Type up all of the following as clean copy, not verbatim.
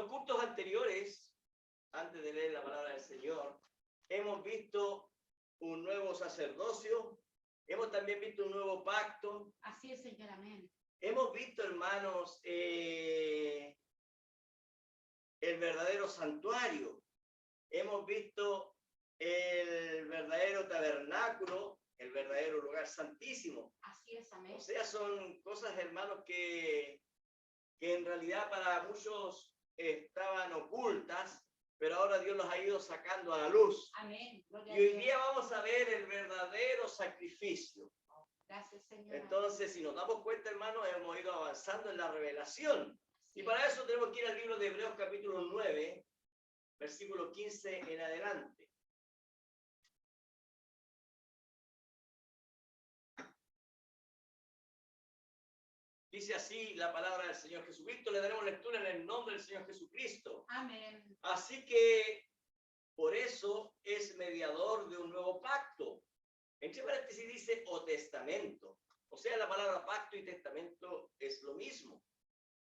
los cultos anteriores, antes de leer la palabra del Señor, hemos visto un nuevo sacerdocio, hemos también visto un nuevo pacto. Así es, Señor, amén. Hemos visto, hermanos, el verdadero santuario. Hemos visto el verdadero tabernáculo, el verdadero lugar santísimo. Así es, amén. O sea, son cosas, hermanos, que en realidad para muchos estaban ocultas, pero ahora Dios los ha ido sacando a la luz. Amén. Y hoy día vamos a ver el verdadero sacrificio. Gracias, Señor. Entonces, si nos damos cuenta, hermanos, hemos ido avanzando en la revelación. Y para eso tenemos que ir al libro de Hebreos capítulo 9, versículo 15 en adelante. Dice así la palabra del Señor Jesucristo. Le daremos lectura en el nombre del Señor Jesucristo. Amén. Así que por eso es mediador de un nuevo pacto. Entre paréntesis dice o testamento. O sea, la palabra pacto y testamento es lo mismo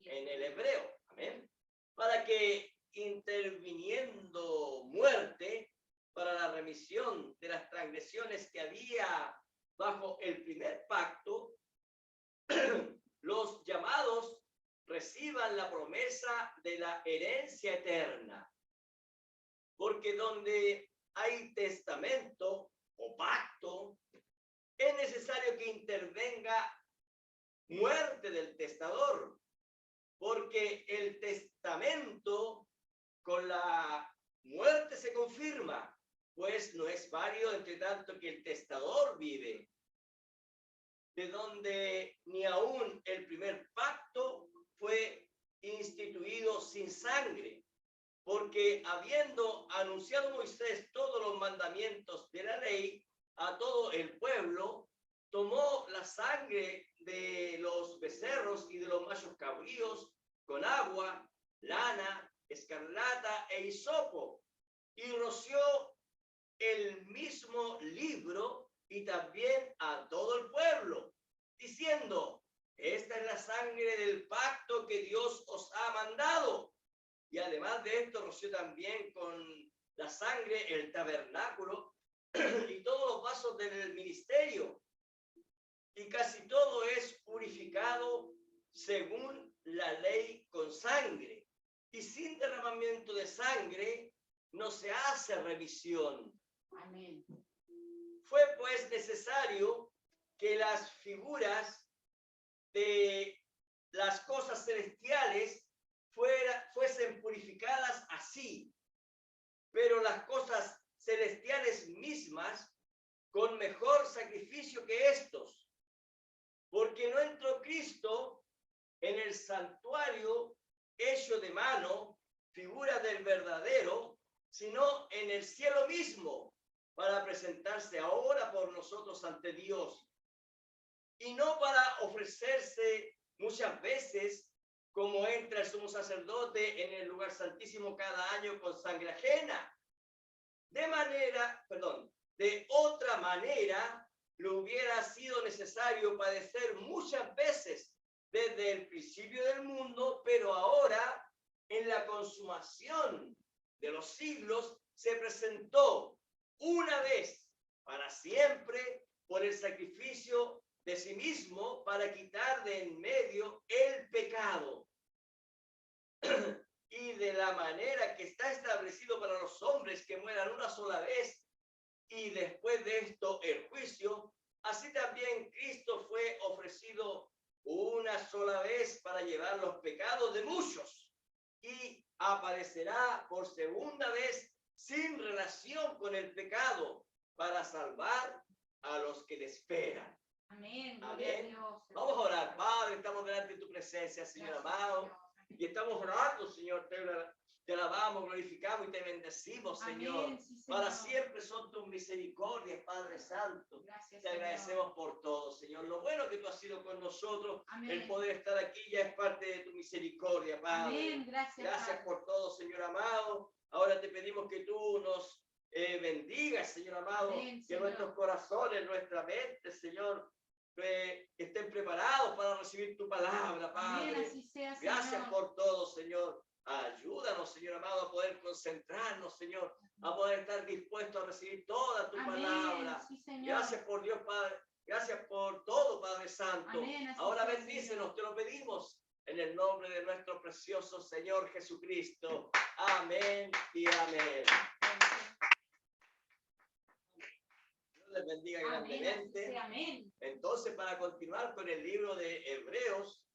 en el hebreo. Amén. Para que interviniendo muerte para la remisión de las transgresiones que había bajo el primer pacto, los llamados reciban la promesa de la herencia eterna. Porque donde hay testamento o pacto, es necesario que intervenga muerte del testador, porque el testamento con la muerte se confirma, pues no es válido entre tanto que el testador vive. De donde ni aún el primer pacto fue instituido sin sangre, porque habiendo anunciado Moisés todos los mandamientos de la ley a todo el pueblo, tomó la sangre de los becerros y de los machos cabríos con agua, lana, escarlata e hisopo, y roció el mismo libro y también a todo el pueblo, diciendo: esta es la sangre del pacto que Dios os ha mandado. Y además de esto roció también con la sangre el tabernáculo y todos los vasos del ministerio. Y casi todo es purificado según la ley con sangre. Y sin derramamiento de sangre no se hace remisión. Amén. Fue pues necesario que las figuras de las cosas celestiales fuesen purificadas así, pero las cosas celestiales mismas con mejor sacrificio que estos, porque no entró Cristo en el santuario hecho de mano, figura del verdadero, sino en el cielo mismo, para presentarse ahora por nosotros ante Dios, y no para ofrecerse muchas veces, como entra el sumo sacerdote en el lugar santísimo cada año con sangre ajena. De otra manera, le hubiera sido necesario padecer muchas veces desde el principio del mundo, pero ahora, en la consumación de los siglos, se presentó una vez para siempre por el sacrificio de sí mismo para quitar de en medio el pecado. Y de la manera que está establecido para los hombres que mueran una sola vez y después de esto el juicio, así también Cristo fue ofrecido una sola vez para llevar los pecados de muchos y aparecerá por segunda vez sin relación con el pecado para salvar a los que le esperan. Amén. Amén. Vamos a orar. Padre, estamos delante de tu presencia, Señor amado, y estamos orando, Señor. Te alabamos, glorificamos y te bendecimos, Señor. Amén, sí, Señor. Para siempre son tus misericordias, Padre Santo. Gracias, te agradecemos por todo, Señor. Lo bueno que tú has sido con nosotros, Amén. el poder estar aquí ya es parte de tu misericordia, Padre. Amén. Gracias por todo, Señor amado. Ahora te pedimos que tú nos bendigas, Señor amado, Amén, que Señor. nuestros corazones, nuestra mente, Señor, que estén preparados para recibir tu palabra, Padre. Amén, así sea, Gracias Señor. por todo, Señor. Ayúdanos, Señor amado, a poder concentrarnos, Señor, a poder estar dispuestos a recibir toda tu Amén. palabra. Sí, Señor. Gracias por Dios, Padre. Gracias por todo, Padre Santo. Amén. Así Ahora sea, bendícenos, te lo pedimos en el nombre de nuestro precioso Señor Jesucristo. Amén y amén. Dios les bendiga Amén. grandemente. Así sea, amén. Entonces, para continuar con el libro de Hebreos,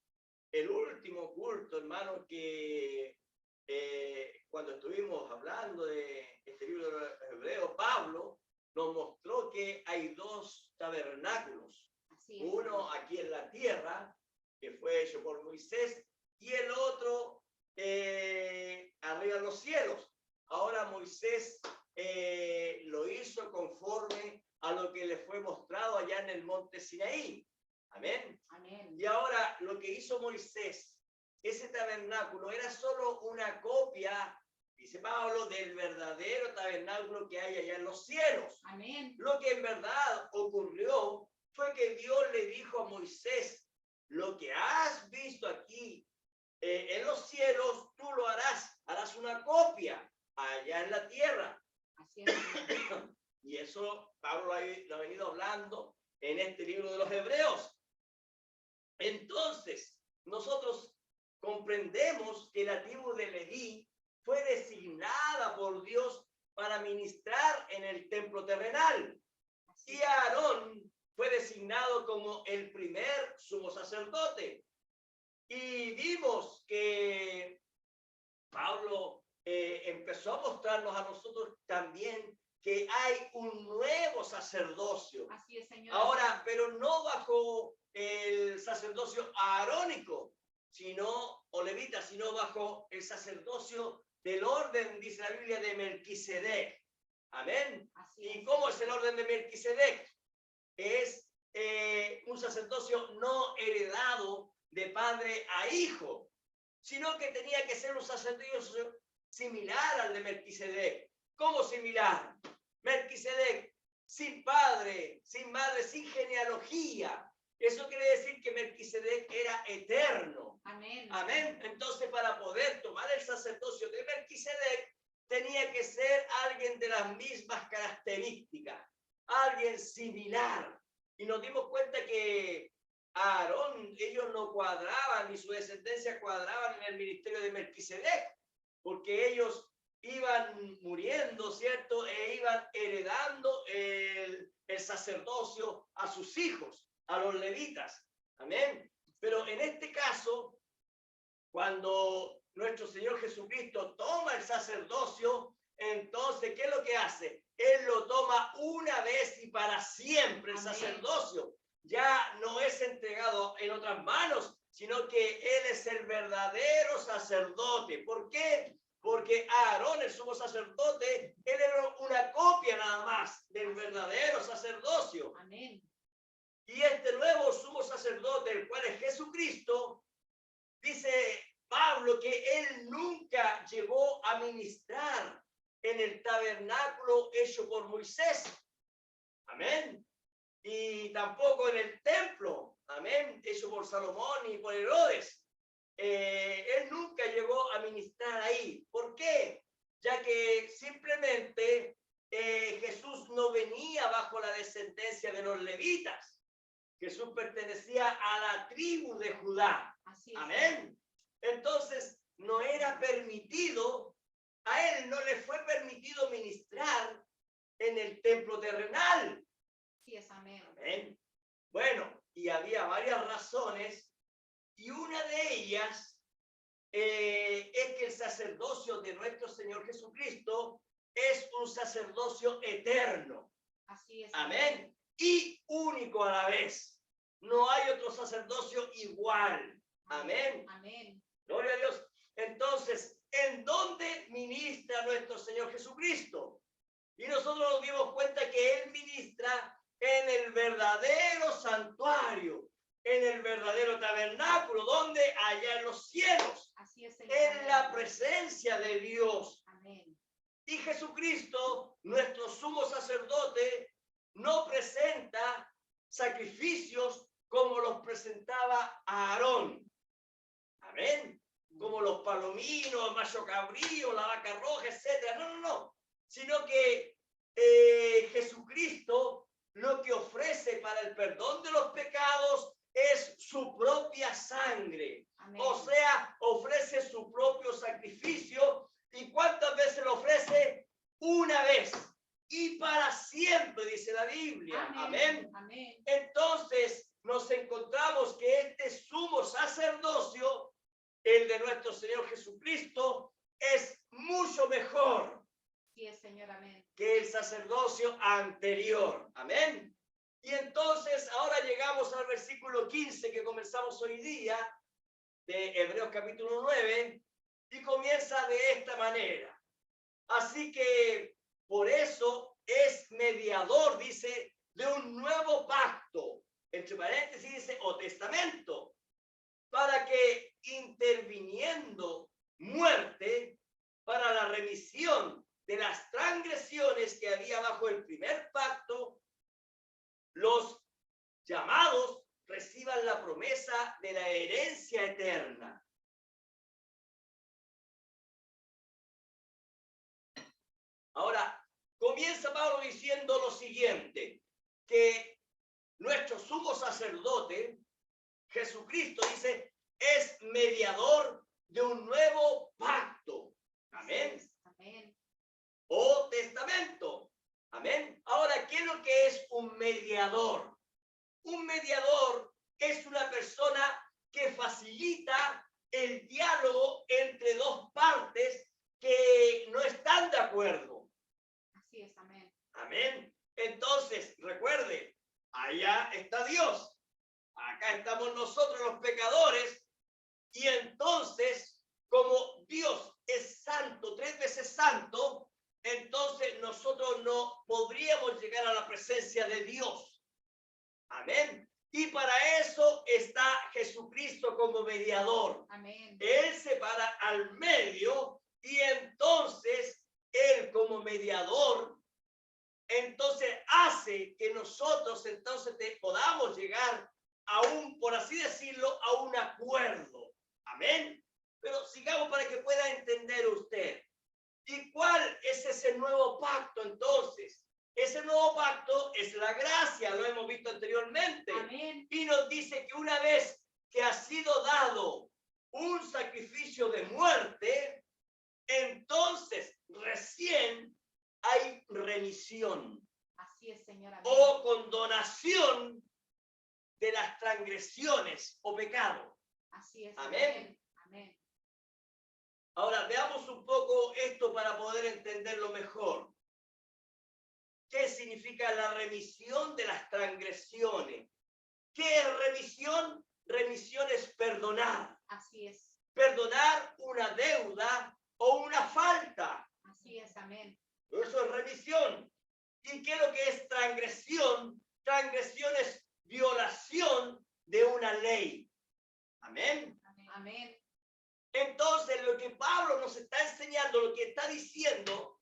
el último culto, hermano, que cuando estuvimos hablando de este libro de Hebreos, Pablo nos mostró que hay dos tabernáculos. Así es. Uno aquí en la tierra, que fue hecho por Moisés, y el otro arriba en los cielos. Ahora Moisés lo hizo conforme a lo que le fue mostrado allá en el monte Sinaí. Amén. Amén. Y ahora lo que hizo Moisés, ese tabernáculo era solo una copia, dice Pablo, del verdadero tabernáculo que hay allá en los cielos. Amén. Lo que en verdad ocurrió fue que Dios le dijo a Moisés, lo que has visto aquí en los cielos, tú lo harás una copia allá en la tierra. Así es. Y eso Pablo lo ha venido hablando en este libro de los Hebreos. Entonces, nosotros comprendemos que la tribu de Leví fue designada por Dios para ministrar en el templo terrenal. Y Aarón fue designado como el primer sumo sacerdote. Y vimos que Pablo empezó a mostrarnos a nosotros también que hay un nuevo sacerdocio. Así es, Señor. Ahora, pero no bajo el sacerdocio aarónico, o levita, sino bajo el sacerdocio del orden, dice la Biblia, de Melquisedec. Amén. Así es. ¿Y cómo es el orden de Melquisedec? Es un sacerdocio no heredado de padre a hijo, sino que tenía que ser un sacerdocio similar al de Melquisedec. ¿Cómo similar? Melquisedec, sin padre, sin madre, sin genealogía. Eso quiere decir que Melquisedec era eterno. Amén. Amén. Entonces, para poder tomar el sacerdocio de Melquisedec, tenía que ser alguien de las mismas características, alguien similar. Y nos dimos cuenta que Aarón, ellos no cuadraban, ni su descendencia cuadraban en el ministerio de Melquisedec, porque ellos iban muriendo, ¿cierto? E iban heredando el sacerdocio a sus hijos, a los levitas. Amén. Pero en este caso, cuando nuestro Señor Jesucristo toma el sacerdocio, entonces, ¿qué es lo que hace? Él lo toma una vez y para siempre. El Amén. sacerdocio ya no es entregado en otras manos, sino que Él es el verdadero sacerdote. ¿Por qué? Porque Aarón, el sumo sacerdote, él era una copia nada más del verdadero sacerdocio. Amén. Y este nuevo sumo sacerdote, el cual es Jesucristo, dice Pablo que él nunca llegó a ministrar en el tabernáculo hecho por Moisés. Amén. Y tampoco en el templo. Amén. Hecho por Salomón y por Herodes. Él nunca llegó a ministrar ahí. ¿Por qué? Ya que simplemente Jesús no venía bajo la descendencia de los levitas. Jesús pertenecía a la tribu de Judá. Así es. Amén. Entonces, no era permitido, a él no le fue permitido ministrar en el templo terrenal. Así es, amén. Amén. Bueno, y había varias razones, y una de ellas es que el sacerdocio de nuestro Señor Jesucristo es un sacerdocio eterno. Así es. Amén. Y único a la vez. No hay otro sacerdocio igual. Amén. Amén. Gloria a Dios. Entonces, ¿en dónde ministra nuestro Señor Jesucristo? Y nosotros nos dimos cuenta que Él ministra en el verdadero santuario, en el verdadero tabernáculo, donde allá en los cielos, Así es, Señor. en la presencia de Dios. Amén. Y Jesucristo, nuestro sumo sacerdote, no presenta sacrificios como los presentaba Aarón. Amén. Como los palomino, el macho cabrío, la vaca roja, etcétera. No, no, no. Sino que Jesucristo lo que ofrece para el perdón de los pecados es su propia sangre. Amén. O sea, ofrece su propio sacrificio. ¿Y cuántas veces lo ofrece? Una vez. Y para siempre, dice la Biblia. Amén. Amén. Entonces, nos encontramos que este sumo sacerdocio, el de nuestro Señor Jesucristo, es mucho mejor Sí es, Señor. Amén. que el sacerdocio anterior. Amén. Y entonces ahora llegamos al versículo 15 que comenzamos hoy día de Hebreos capítulo 9 y comienza de esta manera. Así que por eso es mediador, dice, de un nuevo pacto. Entre paréntesis dice, o testamento, para que interviniendo muerte para la remisión de las transgresiones que había bajo el primer pacto, los llamados reciban la promesa de la herencia eterna. Ahora, comienza Pablo diciendo lo siguiente, que nuestro sumo sacerdote, Jesucristo, dice, es mediador de un nuevo pacto. Amén. Amén. O testamento. Amén. Ahora, ¿qué es lo que es un mediador? Un mediador es una persona que facilita el diálogo entre dos partes que no están de acuerdo. Así es. Amén. Amén. Entonces, recuerde, allá está Dios. Acá estamos nosotros los pecadores. Y entonces, como Dios es santo, 3 veces santo, entonces nosotros no podríamos llegar a la presencia de Dios. Amén. Y para eso está Jesucristo como mediador. Amén. Él se para al medio y entonces Él como mediador, entonces hace que nosotros entonces podamos llegar a un, por así decirlo, a un acuerdo. Amén. Pero sigamos para que pueda entender usted. ¿Y cuál es ese nuevo pacto entonces? Ese nuevo pacto es la gracia, lo hemos visto anteriormente. Amén. Y nos dice que una vez que ha sido dado un sacrificio de muerte, entonces recién hay remisión. Así es, Señor. Amén. O condonación de las transgresiones o pecado. Así es. Amén. Amén. Ahora veamos un poco esto para poder entenderlo mejor. ¿Qué significa la remisión de las transgresiones? ¿Qué es remisión? Remisión es perdonar. Así es. Perdonar una deuda o una falta. Así es. Amén. Eso es remisión. ¿Y qué es lo que es transgresión? Transgresión es violación de una ley. Amén. Amén. Entonces, lo que Pablo nos está enseñando, lo que está diciendo,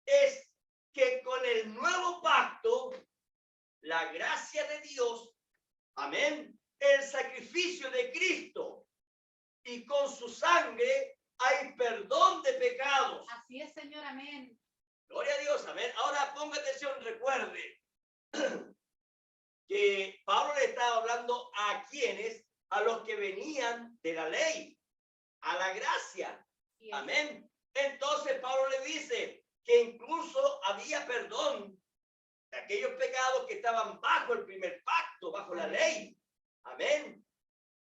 es que con el nuevo pacto, la gracia de Dios, amén, el sacrificio de Cristo y con su sangre hay perdón de pecados. Así es, Señor. Amén. Gloria a Dios, amén. Ahora ponga atención, recuerde que Pablo le estaba hablando a quienes, a los que venían de la ley, a la gracia. Amén. Entonces Pablo le dice que incluso había perdón de aquellos pecados que estaban bajo el primer pacto, bajo la ley. Amén.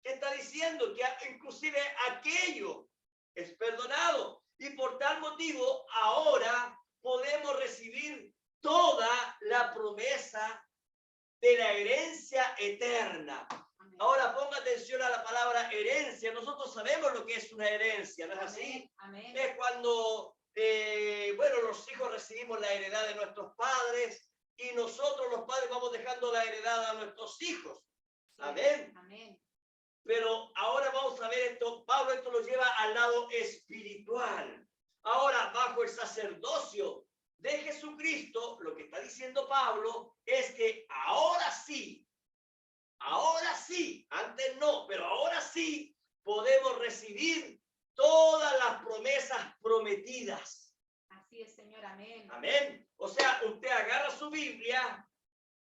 ¿Qué está diciendo? Que inclusive aquello es perdonado. Y por tal motivo, ahora podemos recibir toda la promesa de la herencia eterna. Amén. Ahora ponga atención a la palabra herencia. Nosotros sabemos lo que es una herencia, ¿no es así? Amén. Es cuando, los hijos recibimos la heredad de nuestros padres y nosotros los padres vamos dejando la heredad a nuestros hijos. Amén. Amén. Pero ahora vamos a ver esto. Pablo esto lo lleva al lado espiritual. Ahora, bajo el sacerdocio de Jesucristo, lo que está diciendo Pablo es que ahora sí, antes no, pero ahora sí podemos recibir todas las promesas prometidas. Así es, Señor, amén. Amén. O sea, usted agarra su Biblia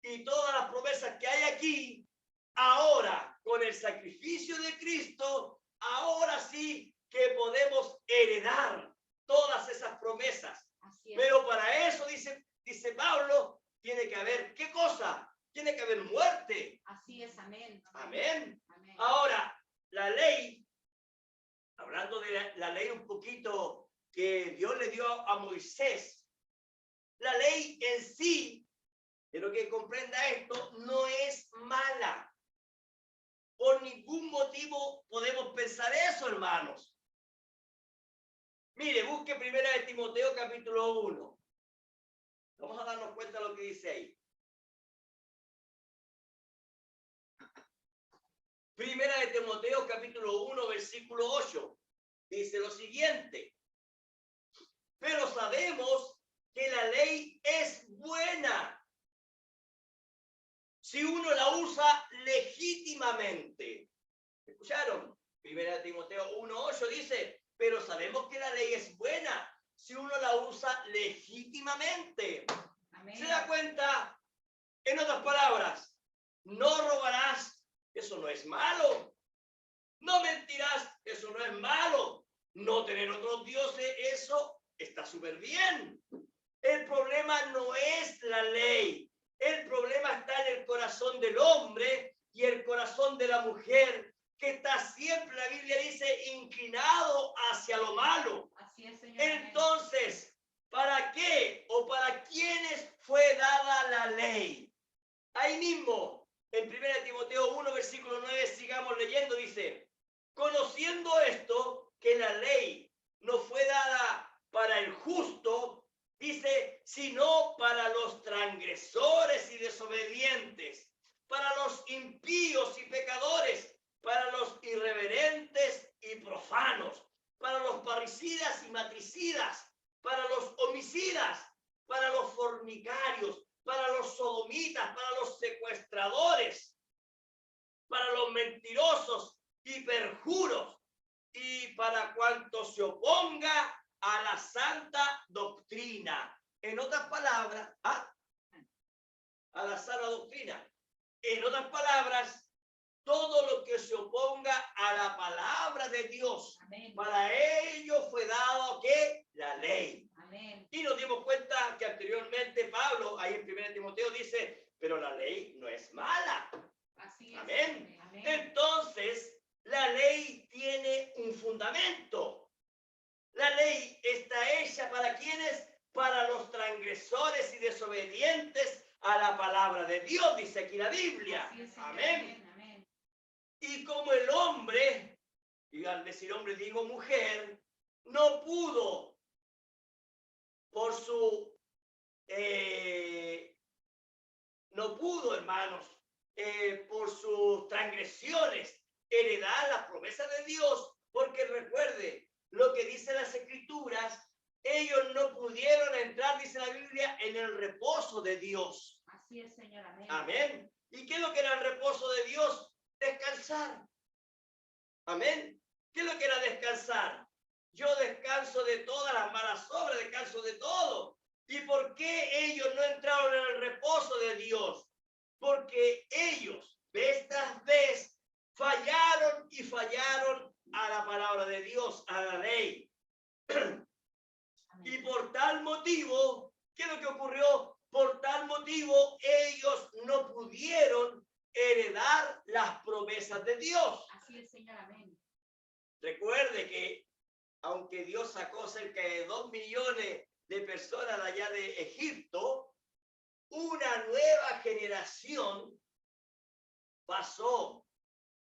y todas las promesas que hay aquí, ahora, con el sacrificio de Cristo, ahora sí que podemos heredar todas esas promesas. Así es. Pero para eso, dice Pablo, tiene que haber, ¿qué cosa? Tiene que haber muerte. Así es, amén. Amén. Amén. Ahora, la ley, hablando de la ley un poquito que Dios le dio a Moisés, la ley en sí, quiero que comprenda esto, no es mala. Por ningún motivo podemos pensar eso, hermanos. Mire, busque 1 Timoteo capítulo 1. Vamos a darnos cuenta de lo que dice ahí. 1 Timoteo capítulo 1, versículo 8. Dice lo siguiente. Pero sabemos que la ley es buena si uno la usa legítimamente. ¿Escucharon? 1 Timoteo 1:8 dice, pero sabemos que la ley es buena si uno la usa legítimamente. Amén. ¿Se da cuenta? En otras palabras, no robarás, eso no es malo. No mentirás, eso no es malo. No tener otros dioses, eso está súper bien. El problema no es la ley. El problema está en el corazón del hombre y el corazón de la mujer, que está siempre, la Biblia dice, inclinado hacia lo malo. Así es, Señor. Entonces, ¿para qué o para quiénes fue dada la ley? Ahí mismo, en 1 Timoteo 1, versículo 9, sigamos leyendo, dice, conociendo esto, que la ley no fue dada para el justo, dice, sino para los transgresores y desobedientes, para los impíos y pecadores, para los irreverentes y profanos, para los parricidas y matricidas, para los homicidas, para los fornicarios, para los sodomitas, para los secuestradores, para los mentirosos y perjuros, y para cuanto se oponga a la santa doctrina. En otras palabras, a la sana doctrina. En otras palabras, todo lo que se oponga a la palabra de Dios. Amén. Para ello fue dado, ¿qué? La ley. Amén. Y nos dimos cuenta que anteriormente Pablo, ahí en 1 Timoteo, dice, pero la ley no es mala. Así es. Amén. Amén. Entonces, la ley tiene un fundamento. La ley está hecha para quienes, para los transgresores y desobedientes a la palabra de Dios, dice aquí la Biblia. Así es, Señor. Amén. Amén. Y como el hombre, y al decir hombre digo mujer, no pudo por su, no pudo, hermanos, por sus transgresiones, heredar las promesas de Dios, porque recuerde lo que dicen las Escrituras, ellos no pudieron entrar, dice la Biblia, en el reposo de Dios. Así es, Señor. Amén. Amén. ¿Y qué es lo que era el reposo de Dios? Descansar. Amén. ¿Qué es lo que era descansar? Yo descanso de todas las malas obras, descanso de todo. ¿Y por qué ellos no entraron en el reposo de Dios? Porque ellos, vez tras vez, fallaron y fallaron a la palabra de Dios, a la ley. Amén. Y por tal motivo, ¿qué es lo que ocurrió? Por tal motivo, ellos no pudieron heredar las promesas de Dios. Así es, Señor. Amén. Recuerde que, aunque Dios sacó cerca de 2 millones de personas de allá de Egipto, una nueva generación pasó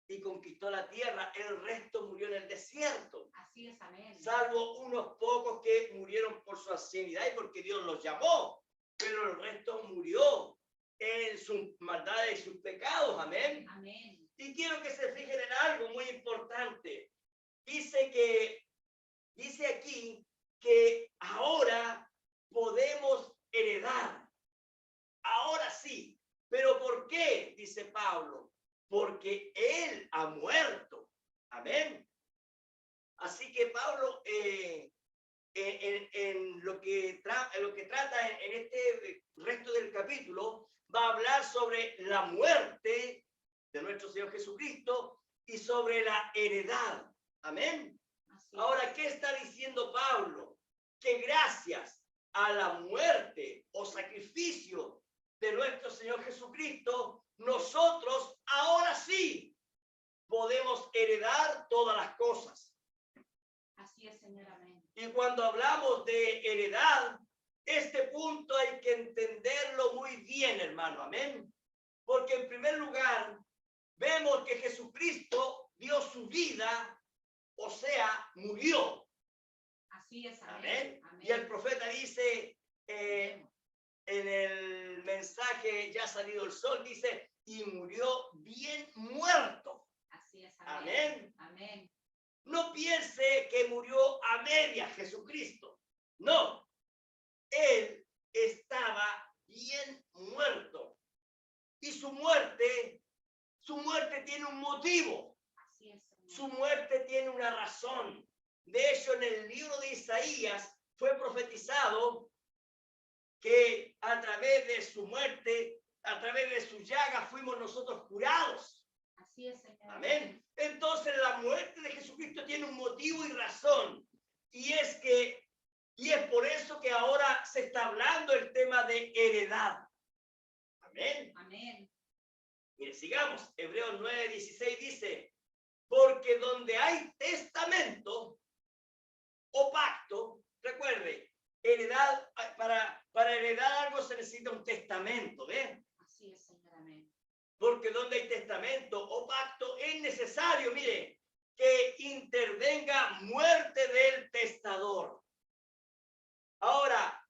y conquistó la tierra. El resto murió en el desierto. Así es, amén. Salvo unos pocos que murieron por su ancianidad y porque Dios los llamó. Pero el resto murió en sus maldades y sus pecados. Amén. Amén. Y quiero que se fijen en algo muy importante. Dice aquí que ahora podemos heredar. Ahora sí. ¿Pero por qué? Dice Pablo. Porque Él ha muerto. Amén. Así Así que Pablo, en lo que trata en este resto del capítulo, va a hablar sobre la muerte de nuestro Señor Jesucristo y sobre la heredad. Amén. Así es. Ahora, ¿qué está diciendo Pablo? Que gracias a la muerte o sacrificio de nuestro Señor Jesucristo, nosotros ahora sí podemos heredar todas las cosas. Así es, Señor, amén. Y cuando hablamos de heredad, este punto hay que entenderlo muy bien, hermano, amén. Porque en primer lugar, vemos que Jesucristo dio su vida, o sea, murió. Así es, amén. Amén. Amén. Y el profeta dice en el mensaje Ya ha salido el sol, dice, y murió bien muerto. Así es, Amén. amén. Amén. No piense que murió a medias Jesucristo. No. Él estaba bien muerto. Y su muerte tiene un motivo. Así es, Señor. Su muerte tiene una razón. De hecho, en el libro de Isaías fue profetizado que a través de su muerte, a través de su llaga, fuimos nosotros curados. Así es, Señor. Amén. Entonces, la muerte de Jesucristo tiene un motivo y razón. Y es por eso que ahora se está hablando el tema de heredad. Amén. Amén. Mire, sigamos. Hebreos 9:16 dice, porque donde hay testamento o pacto, recuerde, heredad, para heredar algo se necesita un testamento, ¿ven? Así es, Señor, amén. Porque donde hay testamento o pacto es necesario, mire, que intervenga muerte del testador. Ahora,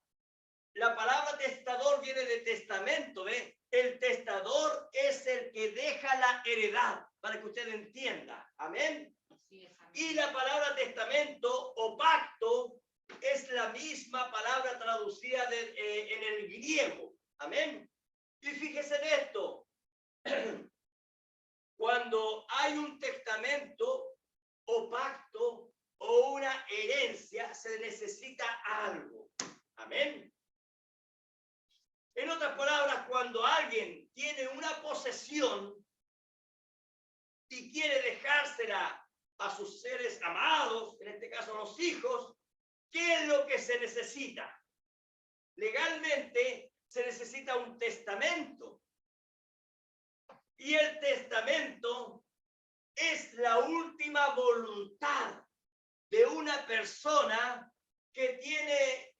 la palabra testador viene de testamento, ¿ven? El testador es el que deja la heredad, para que usted entienda. Amén. Así es, amén. Y la palabra testamento o pacto es la misma palabra traducida en el griego. Amén. Y fíjese en esto. Cuando hay un testamento o pacto o una herencia, se necesita algo. Amén. En otras palabras, cuando alguien tiene una posesión y quiere dejársela a sus seres amados, en este caso los hijos, ¿qué es lo que se necesita? Legalmente se necesita un testamento. Y el testamento es la última voluntad de una persona que tiene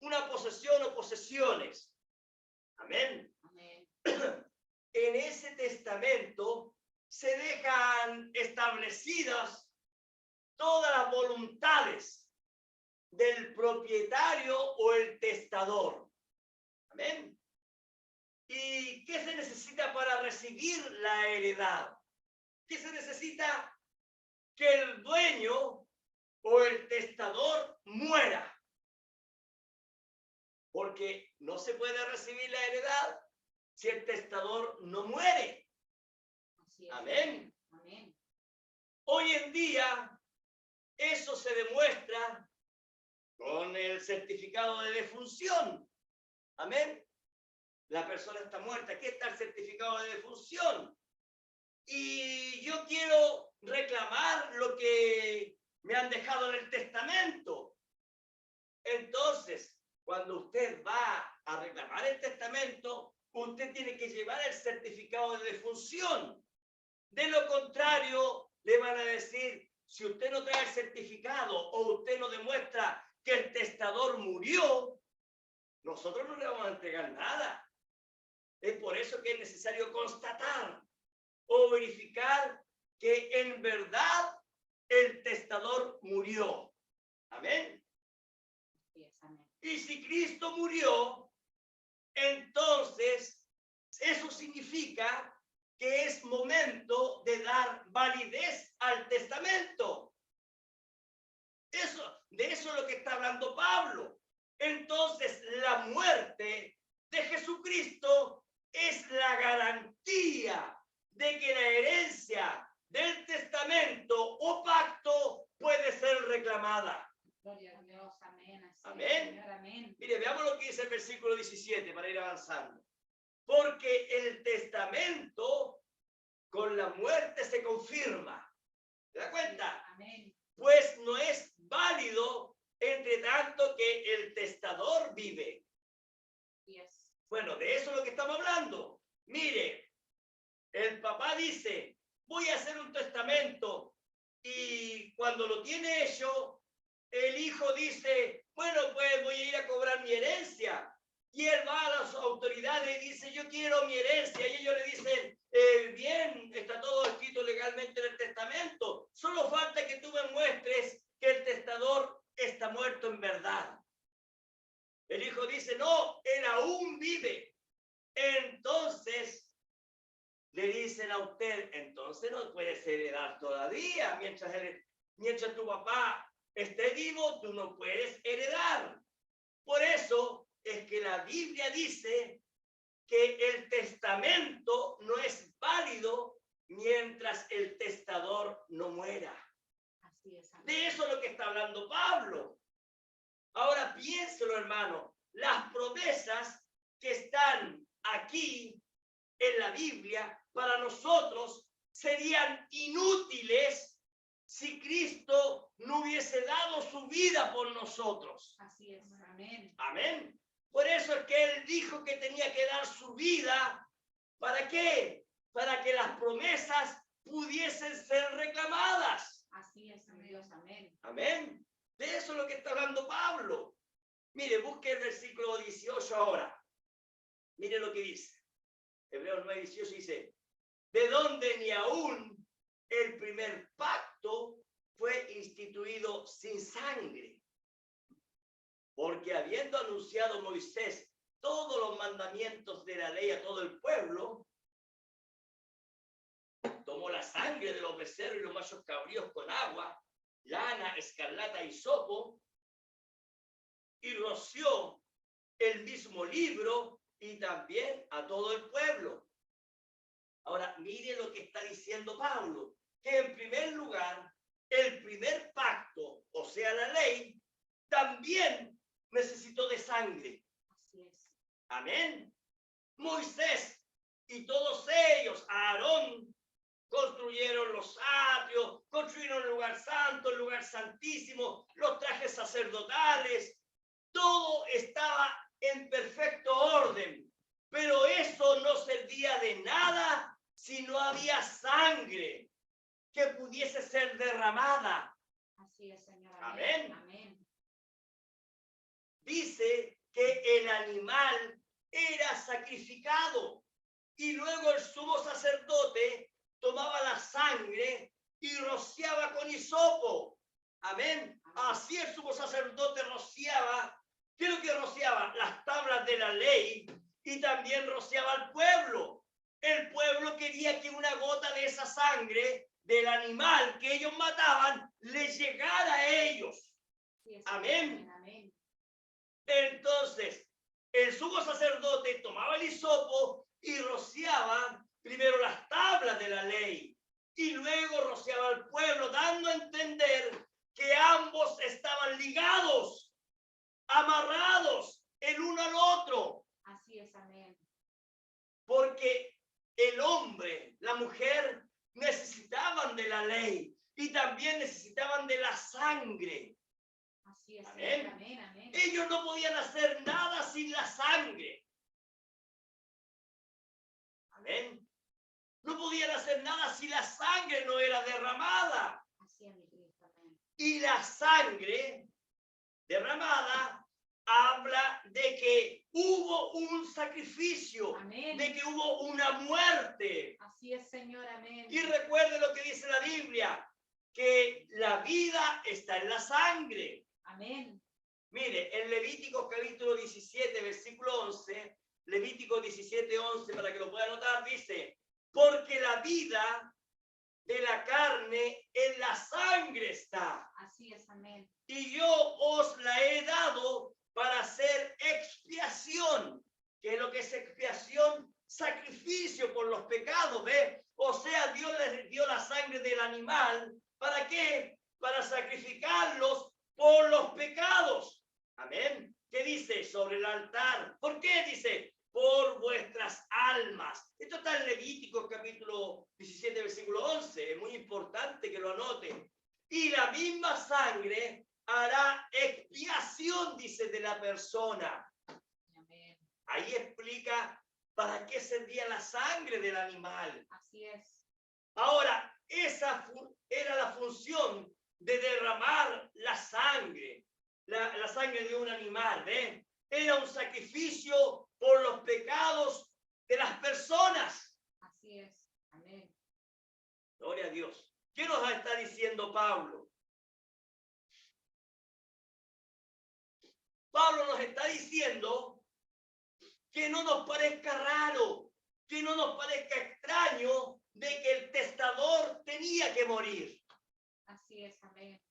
una posesión o posesiones. Amén. Amén. En ese testamento se dejan establecidas todas las voluntades del propietario o el testador. Amén. ¿Y qué se necesita para recibir la heredad? ¿Qué se necesita? Que el dueño o el testador muera. Porque no se puede recibir la heredad si el testador no muere. Así es. Amén. Amén. Hoy en día, eso se demuestra con el certificado de defunción. Amén. La persona está muerta. Aquí está el certificado de defunción. Y yo quiero reclamar lo que me han dejado en el testamento. Entonces, cuando usted va a reclamar el testamento, usted tiene que llevar el certificado de defunción. De lo contrario, le van a decir, si usted no trae el certificado o usted no demuestra que el testador murió, nosotros no le vamos a entregar nada. Es por eso que es necesario constatar o verificar que en verdad el testador murió. Amén. Así es, amén. Y si Cristo murió, entonces eso significa que es momento de dar validez al testamento. De eso es lo que está hablando Pablo. Entonces, la muerte de Jesucristo es la garantía de que la herencia del testamento o pacto puede ser derramada. Gloria a Dios. Amén. Así Amén. es, Señor. Amén. Mire, veamos lo que dice el versículo 17 para ir avanzando. Porque el testamento con la muerte se confirma. ¿Se da cuenta? Amén. Pues no es válido entre tanto que el testador vive. Yes. Bueno, de eso es lo que estamos hablando. Mire, el papá dice, voy a hacer un testamento y cuando lo tiene hecho, el hijo dice, bueno, pues voy a ir a cobrar mi herencia. Y él va a las autoridades y dice, yo quiero mi herencia. Y ellos le dicen, bien, está todo escrito legalmente en el testamento. Solo falta que tú me muestres que el testador está muerto en verdad. El hijo dice, no, él aún vive. Entonces, le dicen a usted, entonces no puedes heredar todavía. Mientras tu papá esté vivo, tú no puedes heredar. Por eso es que la Biblia dice que el testamento no es válido mientras el testador no muera. Así es. Amén. De eso es lo que está hablando Pablo. Ahora piénselo, hermano, las promesas que están aquí en la Biblia para nosotros serían inútiles si Cristo no hubiese dado su vida por nosotros. Así es. Amén. Amén. Por eso es que él dijo que tenía que dar su vida. ¿Para qué? Para que las promesas pudiesen ser reclamadas. Así es, mi Dios. Amén. Amén. De eso es lo que está hablando Pablo. Mire, busque el versículo 18 ahora. Mire lo que dice. Hebreos 9:18 dice, de donde ni aún el primer pacto fue instituido sin sangre. Porque habiendo anunciado Moisés todos los mandamientos de la ley a todo el pueblo, tomó la sangre de los becerros y los machos cabríos con agua, lana, escarlata y hisopo, y roció el mismo libro y también a todo el pueblo. Ahora, mire lo que está diciendo Pablo, que en primer lugar, el primer pacto, o sea, la ley, también necesitó de sangre. Así es. Amén. Moisés y todos ellos, Aarón, construyeron los atrios, construyeron el lugar santo, el lugar santísimo, los trajes sacerdotales, todo estaba en perfecto orden, pero eso no servía de nada si no había sangre que pudiese ser derramada. Así es, Señor. Amén. Amén. Dice que el animal era sacrificado y luego el sumo sacerdote tomaba la sangre y rociaba con hisopo. Amén. Así el sumo sacerdote rociaba. ¿Qué es lo que rociaba? Las tablas de la ley y también rociaba al pueblo. El pueblo quería que una gota de esa sangre del animal que ellos mataban les llegara a ellos. Así es, Amén. Amén. Entonces, el sumo sacerdote tomaba el hisopo y rociaba primero las tablas de la ley y luego rociaba al pueblo, dando a entender que ambos estaban ligados, amarrados el uno al otro. Así es, amén. Porque el hombre, la mujer necesitaban de la ley y también necesitaban de la sangre. Así es, Amén. Señor. Amén, amén. Ellos no podían hacer nada sin la sangre. Amén. No podían hacer nada si la sangre no era derramada. Así es, mi Cristo. Amén. Y la sangre derramada habla de que hubo un sacrificio, Amén. de que hubo una muerte. Así es, Señor. Amén. Y recuerde lo que dice la Biblia, que la vida está en la sangre. Amén. Mire, en Levítico capítulo 17, versículo 11, Levítico 17, 11, para que lo pueda anotar, dice, porque la vida de la carne en la sangre está. Así es, amén. Y yo os la he dado para hacer expiación. ¿Qué es lo que es expiación? Sacrificio por los pecados, ¿ve? O sea, Dios les dio la sangre del animal. ¿Para qué? Para sacrificarlos por los pecados. Amén. ¿Qué dice? Sobre el altar. ¿Por qué dice? Por vuestras almas. Esto está en Levítico capítulo 17, versículo 11. Es muy importante que lo anoten. Y la misma sangre hará expiación, dice, de la persona. Amén. Ahí explica para qué servía la sangre del animal. Así es. Ahora, esa era la función de derramar la sangre de un animal, ¿ven? Era un sacrificio por los pecados de las personas. Así es. Amén. Gloria a Dios. ¿Qué nos está diciendo Pablo? Pablo nos está diciendo que no nos parezca raro, que no nos parezca extraño de que el testador tenía que morir. Así es. Amén.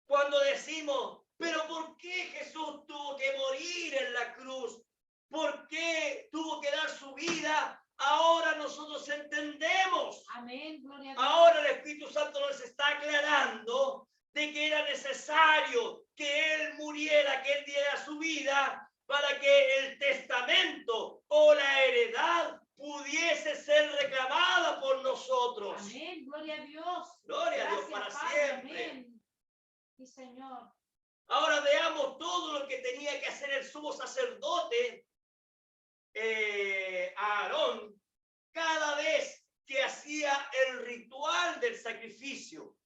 Cuando decimos, pero ¿por qué Jesús tuvo que morir en la cruz? ¿Por qué tuvo que dar su vida? Ahora nosotros entendemos. Amén. Gloria a Dios. Ahora el Espíritu Santo nos está aclarando de que era necesario que Él muriera, que Él diera su vida para que el testamento o la heredad pudiese ser reclamada por nosotros. Amén. Gloria a Dios. Gloria a Dios Gracias, para Padre. siempre. Amén. Sí, Señor. Ahora veamos todo lo que tenía que hacer el sumo sacerdote Aarón cada vez que hacía el ritual del sacrificio.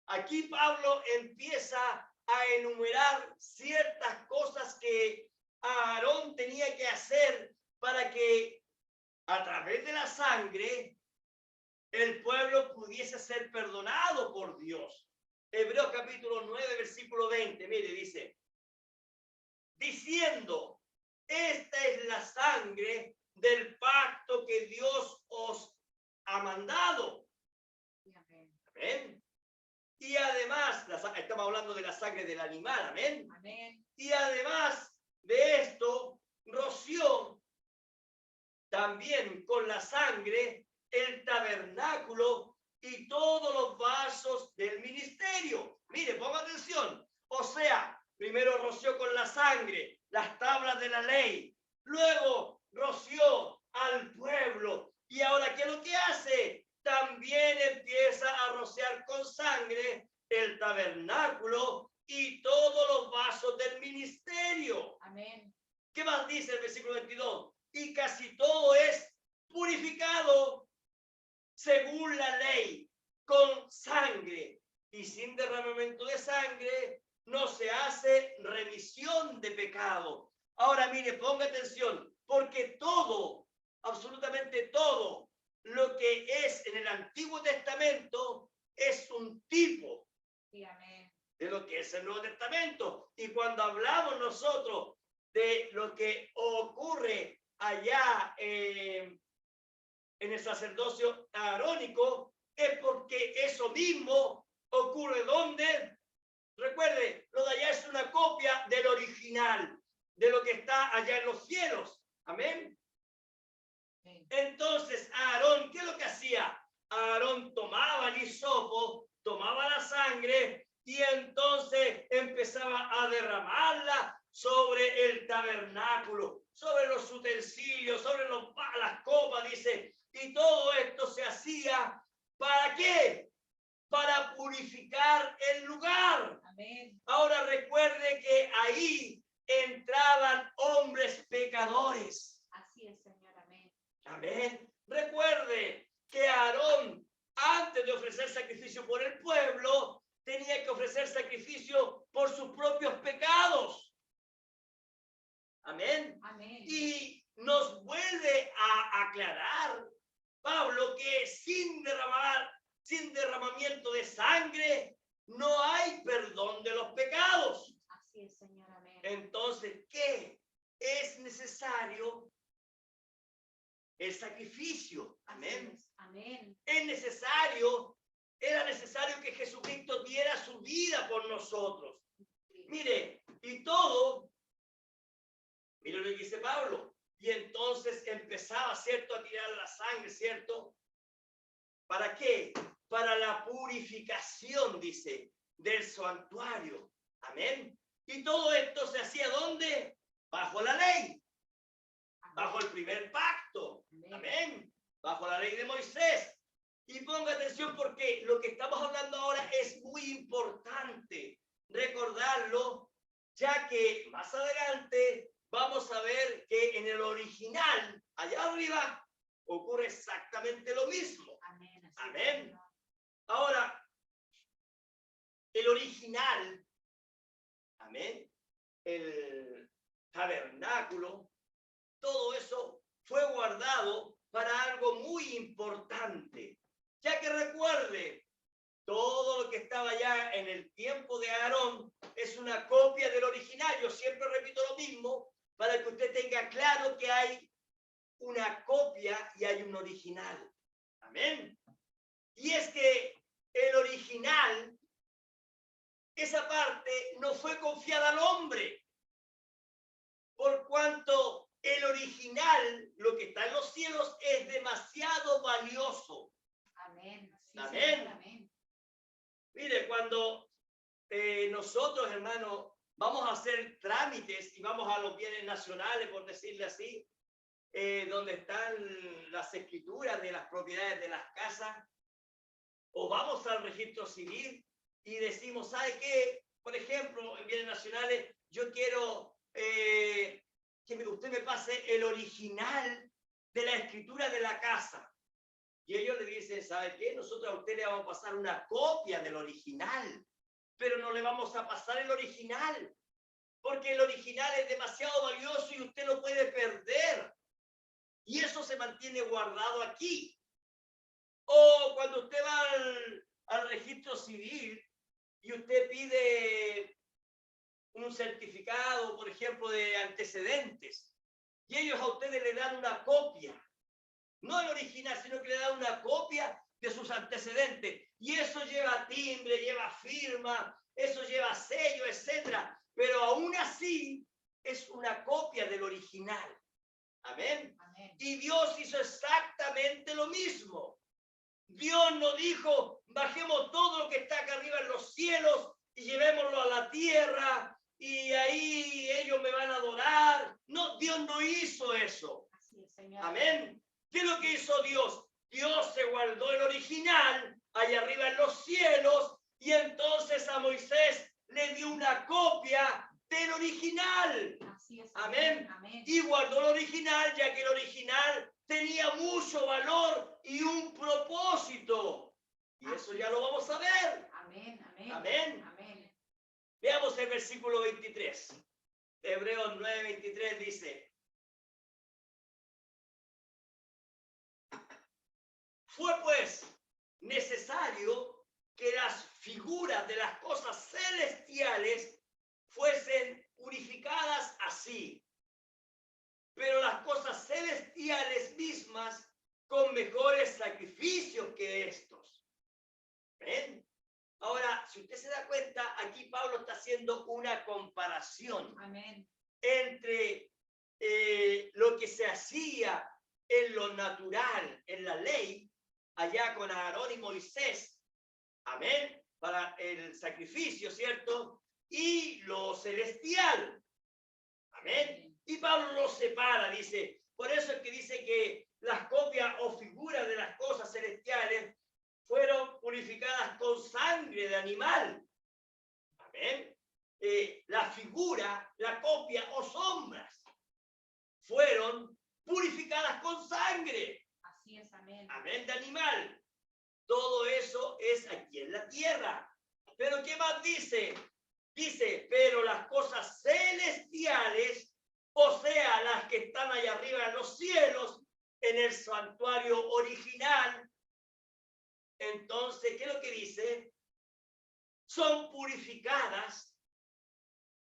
Aquí Pablo empieza a enumerar ciertas cosas que Aarón tenía que hacer para que a través de la sangre el pueblo pudiese ser perdonado por Dios. Hebreos capítulo 9, versículo 20, mire, dice, diciendo, esta es la sangre del pacto que Dios os ha mandado. Amén. Amén. Y además, estamos hablando de la sangre del animal, amén. Amén. Y además de esto, roció también con la sangre el tabernáculo y todos los vasos del ministerio. Mire, ponga atención. O sea, primero roció con la sangre las tablas de la ley, luego roció al pueblo y ahora, ¿qué es lo que hace? También empieza a rociar con sangre el tabernáculo y todos los vasos del ministerio. Amén. ¿Qué más dice el versículo 22? Y casi todo es purificado según la ley, con sangre, y sin derramamiento de sangre no se hace remisión de pecado. Ahora mire, ponga atención, porque todo, absolutamente todo, lo que es en el Antiguo Testamento es un tipo Sí, amén. de lo que es el Nuevo Testamento. Y cuando hablamos nosotros de lo que ocurre allá en el sacerdocio arónico, es porque eso mismo ocurre donde, recuerde, lo de allá es una copia del original, de lo que está allá en los cielos. Amén. Amén. Entonces, Aarón, ¿qué es lo que hacía? Aarón tomaba el hisopo, tomaba la sangre y entonces empezaba a derramarla sobre el tabernáculo, sobre los utensilios, sobre las copas, dice. Y todo esto se hacía, ¿para qué? Para purificar el lugar. Amén. Ahora recuerde que ahí entraban hombres pecadores. Así es, Señor. Amén. Amén. Recuerde que Aarón, antes de ofrecer sacrificio por el pueblo, tenía que ofrecer sacrificio por sus propios pecados. Amén. Amén. Y nos vuelve a aclarar Pablo que sin derramamiento de sangre no hay perdón de los pecados. Así es, Señor. Amén. Entonces, ¿qué? Es necesario el sacrificio. Amén. Así es. Amén. Era necesario que Jesucristo diera su vida por nosotros. Mire, y todo, mire lo que dice Pablo. Y entonces empezaba, ¿cierto?, a tirar la sangre, ¿cierto? ¿Para qué? Para la purificación, dice, del santuario. Amén. Y todo esto se hacía ¿dónde? Bajo la ley, bajo el primer pacto. Amén. Bajo la ley de Moisés. Y ponga atención porque lo que estamos hablando ahora es muy importante recordarlo, ya que más adelante vamos a ver que en el original, allá arriba, ocurre exactamente lo mismo. Amén. Amén. Ahora, el original, amén, el tabernáculo, todo eso fue guardado para algo muy importante, ya que recuerde, todo lo que estaba ya en el tiempo de Aarón es una copia del original. Yo siempre repito lo mismo para que usted tenga claro que hay una copia y hay un original. Amén. Y es que el original, esa parte no fue confiada al hombre, por cuanto el original, lo que está en los cielos, es demasiado valioso. Amén. Sí, Amén. Señor, amén. Mire, cuando nosotros, hermanos, vamos a hacer trámites y vamos a los bienes nacionales, por decirle así, donde están las escrituras de las propiedades de las casas, o vamos al registro civil y decimos, ¿sabe qué? Por ejemplo, en bienes nacionales, yo quiero que usted me pase el original de la escritura de la casa. Y ellos le dicen, ¿sabe qué? Nosotros a usted le vamos a pasar una copia del original, pero no le vamos a pasar el original, porque el original es demasiado valioso y usted lo puede perder. Y eso se mantiene guardado aquí. O cuando usted va al registro civil y usted pide un certificado, por ejemplo, de antecedentes, y ellos a ustedes le dan una copia, no el original, sino que le dan una copia de sus antecedentes, y eso lleva timbre, lleva firma, eso lleva sello, etcétera, pero aún así es una copia del original. Amén. Amén. Y Dios hizo exactamente lo mismo. Dios no dijo, bajemos todo lo que está acá arriba en los cielos y llevémoslo a la tierra y ahí ellos me van a adorar. No, Dios no hizo eso. Así es, Señor. Amén. ¿Qué es lo que hizo Dios? Dios se guardó el original allá arriba en los cielos y entonces a Moisés le dio una copia del original. Así es. Amén. Amén. Y guardó el original, ya que el original tenía mucho valor y un propósito. Y eso ya lo vamos a ver. Amén. Amén. Amén. Amén. Veamos el versículo 23. Hebreos 9:23 dice: fue pues necesario que las figuras de las cosas celestiales fuesen purificadas así, pero las cosas celestiales mismas con mejores sacrificios que estos. ¿Ven? Ahora, si usted se da cuenta, aquí Pablo está haciendo una comparación Amén. entre lo que se hacía en lo natural, en la ley, allá con Aarón y Moisés, amén, para el sacrificio, ¿cierto? Y lo celestial, amén. Y Pablo lo separa, dice, por eso es que dice que las copias o figuras de las cosas celestiales fueron purificadas con sangre de animal, amén. La figura, la copia o sombras fueron purificadas con sangre. Así es, amén. Amén, de animal. Todo eso es aquí en la tierra. Pero ¿qué más dice? Dice, pero las cosas celestiales, o sea, las que están allá arriba en los cielos, en el santuario original, entonces, ¿qué es lo que dice? Son purificadas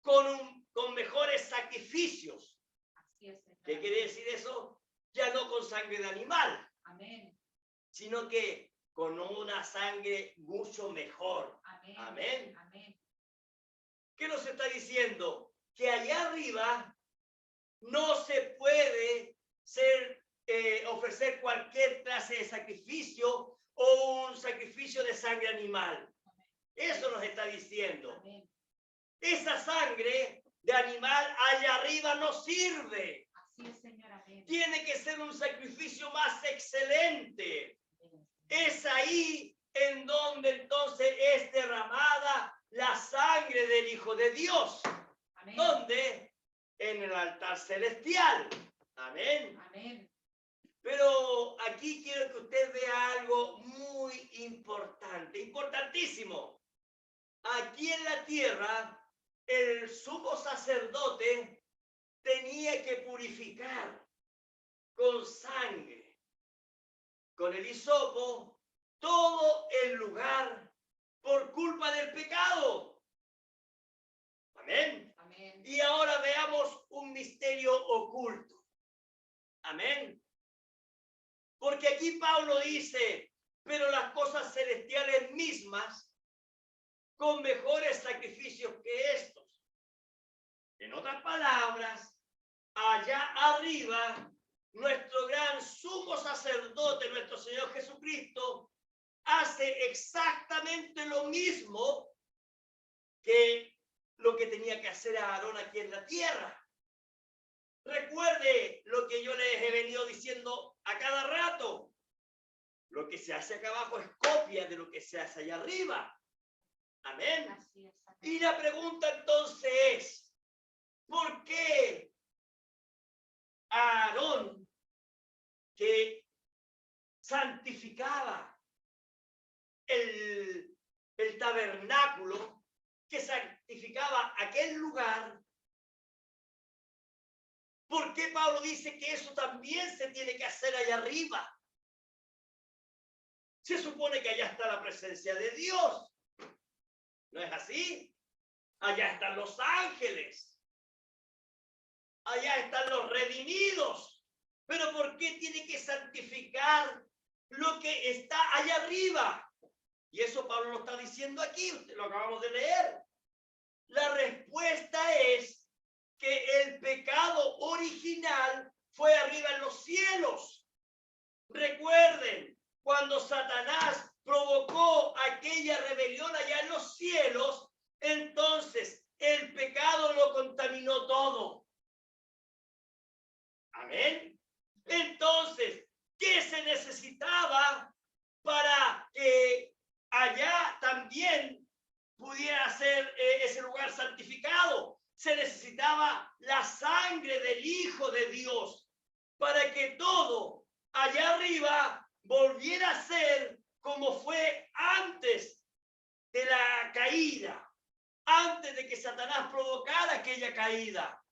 con mejores sacrificios. Así es, Señor. ¿Qué quiere decir eso? Ya no con sangre de animal, Amén. sino que con una sangre mucho mejor. Amén. Amén. Amén. ¿Qué nos está diciendo? Que allá arriba no se puede ofrecer cualquier clase de sacrificio o un sacrificio de sangre animal. Eso nos está diciendo. Amén. esa sangre de animal allá arriba no sirve. Así es, Señor. Amén. Tiene que ser un sacrificio más excelente. Es ahí en donde entonces es derramada la sangre del Hijo de Dios. Amén. ¿Dónde? En el altar celestial. Amén. Amén. Pero aquí quiero que usted vea algo muy importante, importantísimo. Aquí en la tierra, el sumo sacerdote tenía que purificar con sangre, con el hisopo, todo el lugar por culpa del pecado. Amén. Amén. Y ahora veamos un misterio oculto. Amén. Porque aquí Pablo dice, pero las cosas celestiales mismas, con mejores sacrificios que estos. En otras palabras, allá arriba, nuestro gran sumo sacerdote, nuestro Señor Jesucristo, hace exactamente lo mismo que lo que tenía que hacer Aarón aquí en la tierra. Recuerde lo que yo les he venido diciendo a cada rato. Lo que se hace acá abajo es copia de lo que se hace allá arriba. Amén. Así es. Amén. Y la pregunta entonces es, ¿por qué Aarón, que santificaba el tabernáculo, que santificaba aquel lugar, por qué Pablo dice que eso también se tiene que hacer allá arriba? Se supone que allá está la presencia de Dios. ¿No es así? Allá están los ángeles. Allá están los redimidos. Pero ¿por qué tiene que santificar lo que está allá arriba? Y eso Pablo lo está diciendo aquí, lo acabamos de leer. La respuesta es que el pecado original fue arriba en los cielos. Recuerden, cuando Satanás provocó aquella rebelión allá en los cielos, entonces el pecado lo contaminó todo. Amén. Entonces, ¿qué se necesitaba para que allá también pudiera ser ese lugar santificado? Se necesitaba la sangre del Hijo de Dios para que todo allá arriba volviera a ser como fue antes de la caída, antes de que Satanás provocara aquella caída.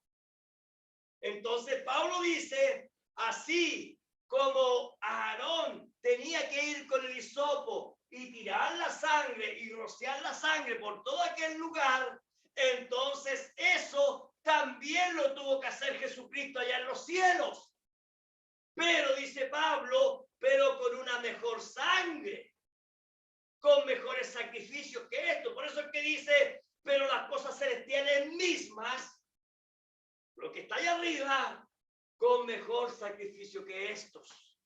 Entonces Pablo dice, así como Aarón tenía que ir con el hisopo y tirar la sangre y rociar la sangre por todo aquel lugar, entonces eso también lo tuvo que hacer Jesucristo allá en los cielos. Pero dice Pablo, pero con una mejor sangre, con mejores sacrificios que esto. Por eso es que dice, pero las cosas celestiales mismas, lo que está allá arriba, con mejor sacrificio que estos.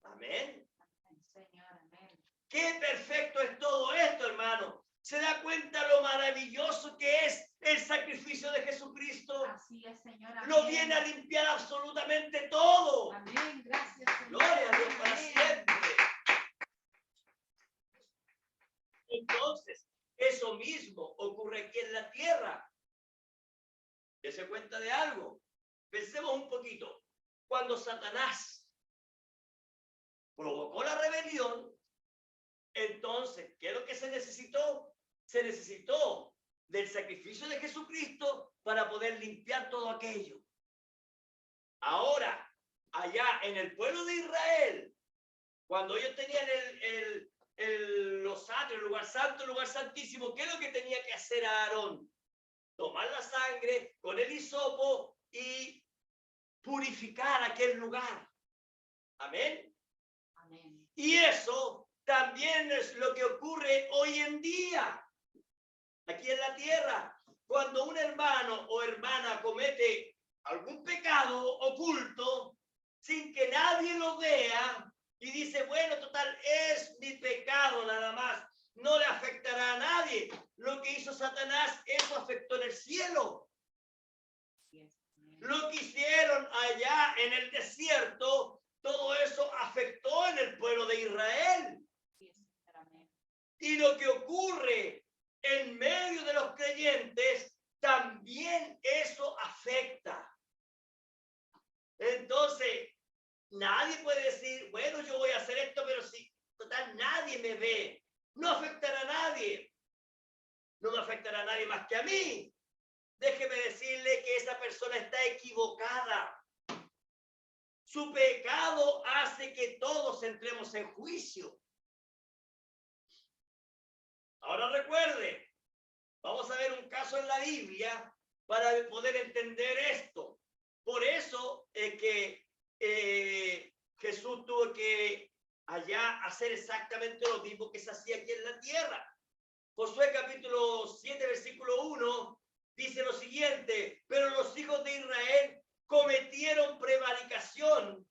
Amén. Señor, amén. Qué perfecto es todo esto, hermano. ¿Se da cuenta lo maravilloso que es el sacrificio de Jesucristo? Así es, Señor. Amén. Lo viene a limpiar absolutamente todo. Amén. Gracias, Señor. Gloria a Dios para Amén. siempre. Entonces, eso mismo ocurre aquí en la tierra. ¿Se cuenta de algo? Pensemos un poquito. Cuando Satanás provocó la rebelión, entonces, ¿qué es lo que se necesitó? Se necesitó del sacrificio de Jesucristo para poder limpiar todo aquello. Ahora, allá en el pueblo de Israel, cuando ellos tenían los atrios, el lugar santo, el lugar santísimo, ¿qué es lo que tenía que hacer Aarón? Tomar la sangre con el hisopo y purificar aquel lugar. Amén. Amén. Y eso también es lo que ocurre hoy en día, aquí en la tierra. Cuando un hermano o hermana comete algún pecado oculto, sin que nadie lo vea, y dice, bueno, total, es mi pecado nada más, no le afectará a nadie. Lo que que hizo Satanás, eso afectó en el cielo. Así es. Amén. Lo que hicieron allá en el desierto, todo eso afectó en el pueblo de Israel. Así es, Señor. Amén. Y lo que ocurre en medio de los creyentes, también eso afecta. Entonces, nadie puede decir, bueno, yo voy a hacer esto, pero si total nadie me ve, no afectará a nadie. No me afectará a nadie más que a mí. Déjeme decirle que esa persona está equivocada. Su pecado hace que todos entremos en juicio. Ahora recuerde, vamos a ver un caso en la Biblia para poder entender esto. Por eso es que Jesús tuvo que allá hacer exactamente lo mismo que se hacía aquí en la tierra. Josué capítulo 7, versículo 1, dice lo siguiente: pero los hijos de Israel cometieron prevaricación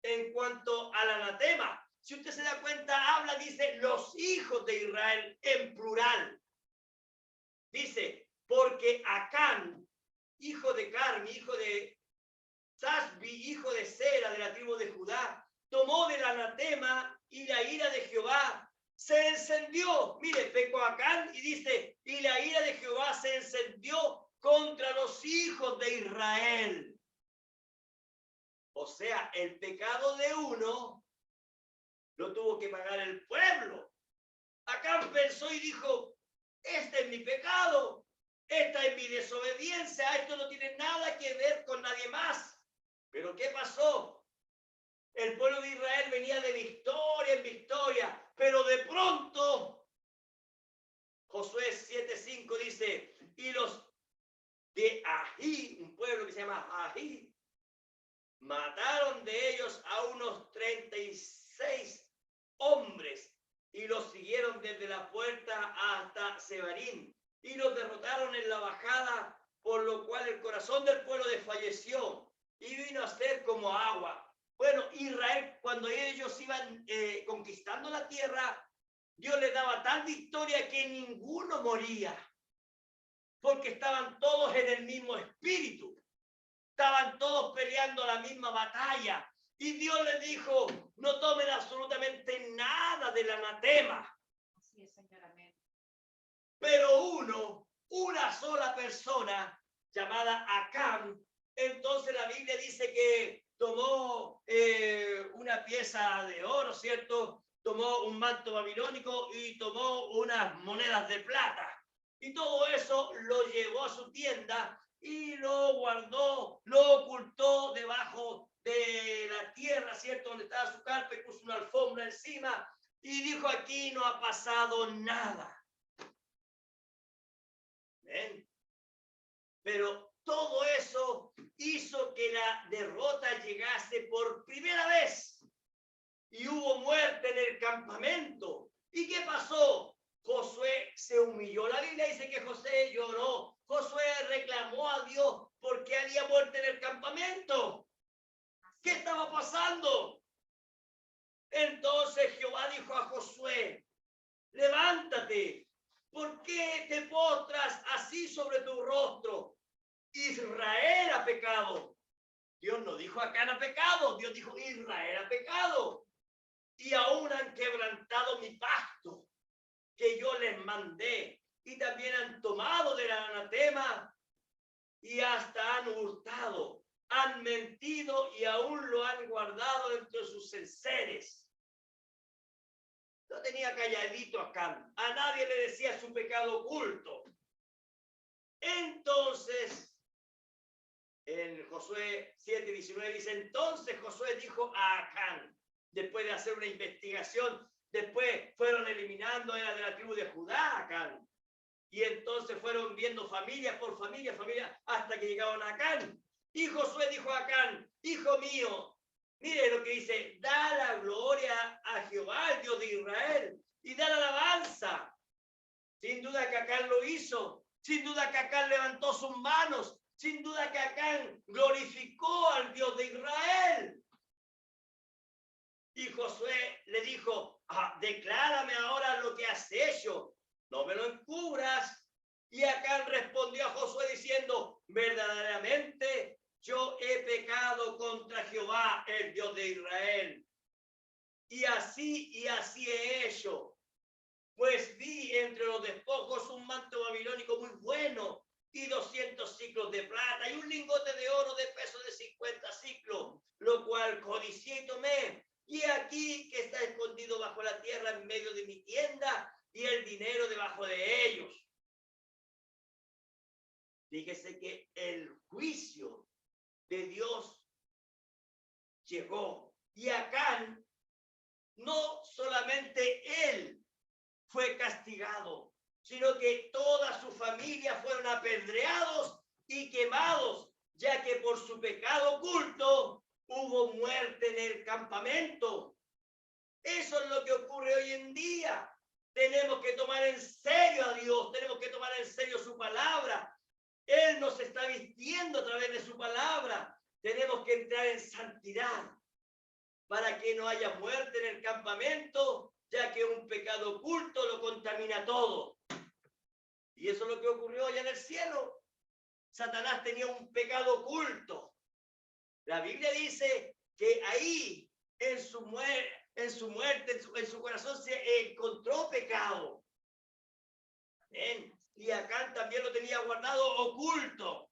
en cuanto al anatema. Si usted se da cuenta, habla, dice los hijos de Israel en plural. Dice, porque Acán, hijo de Carmi, hijo de Sasbi, hijo de Sera, de la tribu de Judá, tomó del anatema y la ira de Jehová se encendió. Mire, pecó Acán y dice, y la ira de Jehová se encendió contra los hijos de Israel. O sea, el pecado de uno lo tuvo que pagar el pueblo. Acán pensó y dijo, este es mi pecado, esta es mi desobediencia, esto no tiene nada que ver con nadie más. Pero ¿qué pasó? El pueblo de Israel venía de victoria en victoria, pero de pronto, Josué 7:5 dice, y los de Ají, un pueblo que se llama Ají, mataron de ellos a unos 36 hombres y los siguieron desde la puerta hasta Sebarín y los derrotaron en la bajada, por lo cual el corazón del pueblo desfalleció y vino a ser como agua. Bueno, Israel, cuando ellos iban conquistando la tierra, Dios les daba tal victoria que ninguno moría, porque estaban todos en el mismo espíritu, estaban todos peleando la misma batalla. Y Dios les dijo, no tomen absolutamente nada del anatema. Así es, Señor. Amén. Pero una sola persona llamada Acán, entonces la Biblia dice que tomó una pieza de oro, ¿cierto? Tomó un manto babilónico y tomó unas monedas de plata. Y todo eso lo llevó a su tienda y lo guardó, lo ocultó debajo de la tierra, ¿cierto? Donde estaba su carpa, y puso una alfombra encima y dijo, aquí no ha pasado nada. ¿Ven? Pero todo eso hizo que la derrota llegase por primera vez y hubo muerte en el campamento. ¿Y qué pasó? Josué se humilló. La Biblia dice que José lloró. Josué reclamó a Dios porque había muerte en el campamento. ¿Qué estaba pasando? Entonces Jehová dijo a Josué, levántate, ¿por qué te postras así sobre tu rostro? Israel ha pecado. Dios no dijo Acán ha pecado, Dios dijo Israel ha pecado. Y aún han quebrantado mi pacto que yo les mandé. Y también han tomado del anatema y hasta han hurtado. Han mentido y aún lo han guardado entre sus enseres. No tenía calladito Acán. A nadie le decía su pecado oculto. Entonces, en Josué 7:19 dice, entonces Josué dijo a Acán, después de hacer una investigación, después fueron eliminando, era de la tribu de Judá, Acán. Y entonces fueron viendo familia por familia, hasta que llegaron a Acán. Y Josué dijo a Acán, hijo mío, mire lo que dice, da la gloria a Jehová, el Dios de Israel, y da la alabanza. Sin duda que Acán lo hizo, sin duda que Acán levantó sus manos, sin duda que Acán glorificó al Dios de Israel. Y Josué le dijo, declárame ahora lo que has hecho, no me lo encubras. Acán respondió a Josué diciendo, verdaderamente yo he pecado contra Jehová, el Dios de Israel. Y así he hecho. Pues vi entre los despojos un manto babilónico muy bueno y 200 ciclos de plata y un lingote de oro de peso de 50 ciclos, lo cual codicié y tomé. Y aquí que está escondido bajo la tierra en medio de mi tienda y el dinero debajo de ellos. Fíjese que el juicio de Dios llegó. Y Acán, no solamente él fue castigado, sino que toda su familia fueron apedreados y quemados, ya que por su pecado oculto hubo muerte en el campamento. Eso es lo que ocurre hoy en día. Tenemos que tomar en serio a Dios, tenemos que tomar en serio su palabra. Él nos está vistiendo a través de su palabra. Tenemos que entrar en santidad para que no haya muerte en el campamento, ya que un pecado oculto lo contamina todo. Y eso es lo que ocurrió allá en el cielo. Satanás tenía un pecado oculto. La Biblia dice que ahí, en su muerte, en su corazón se encontró pecado. ¿Ven? Y Acán también lo tenía guardado oculto.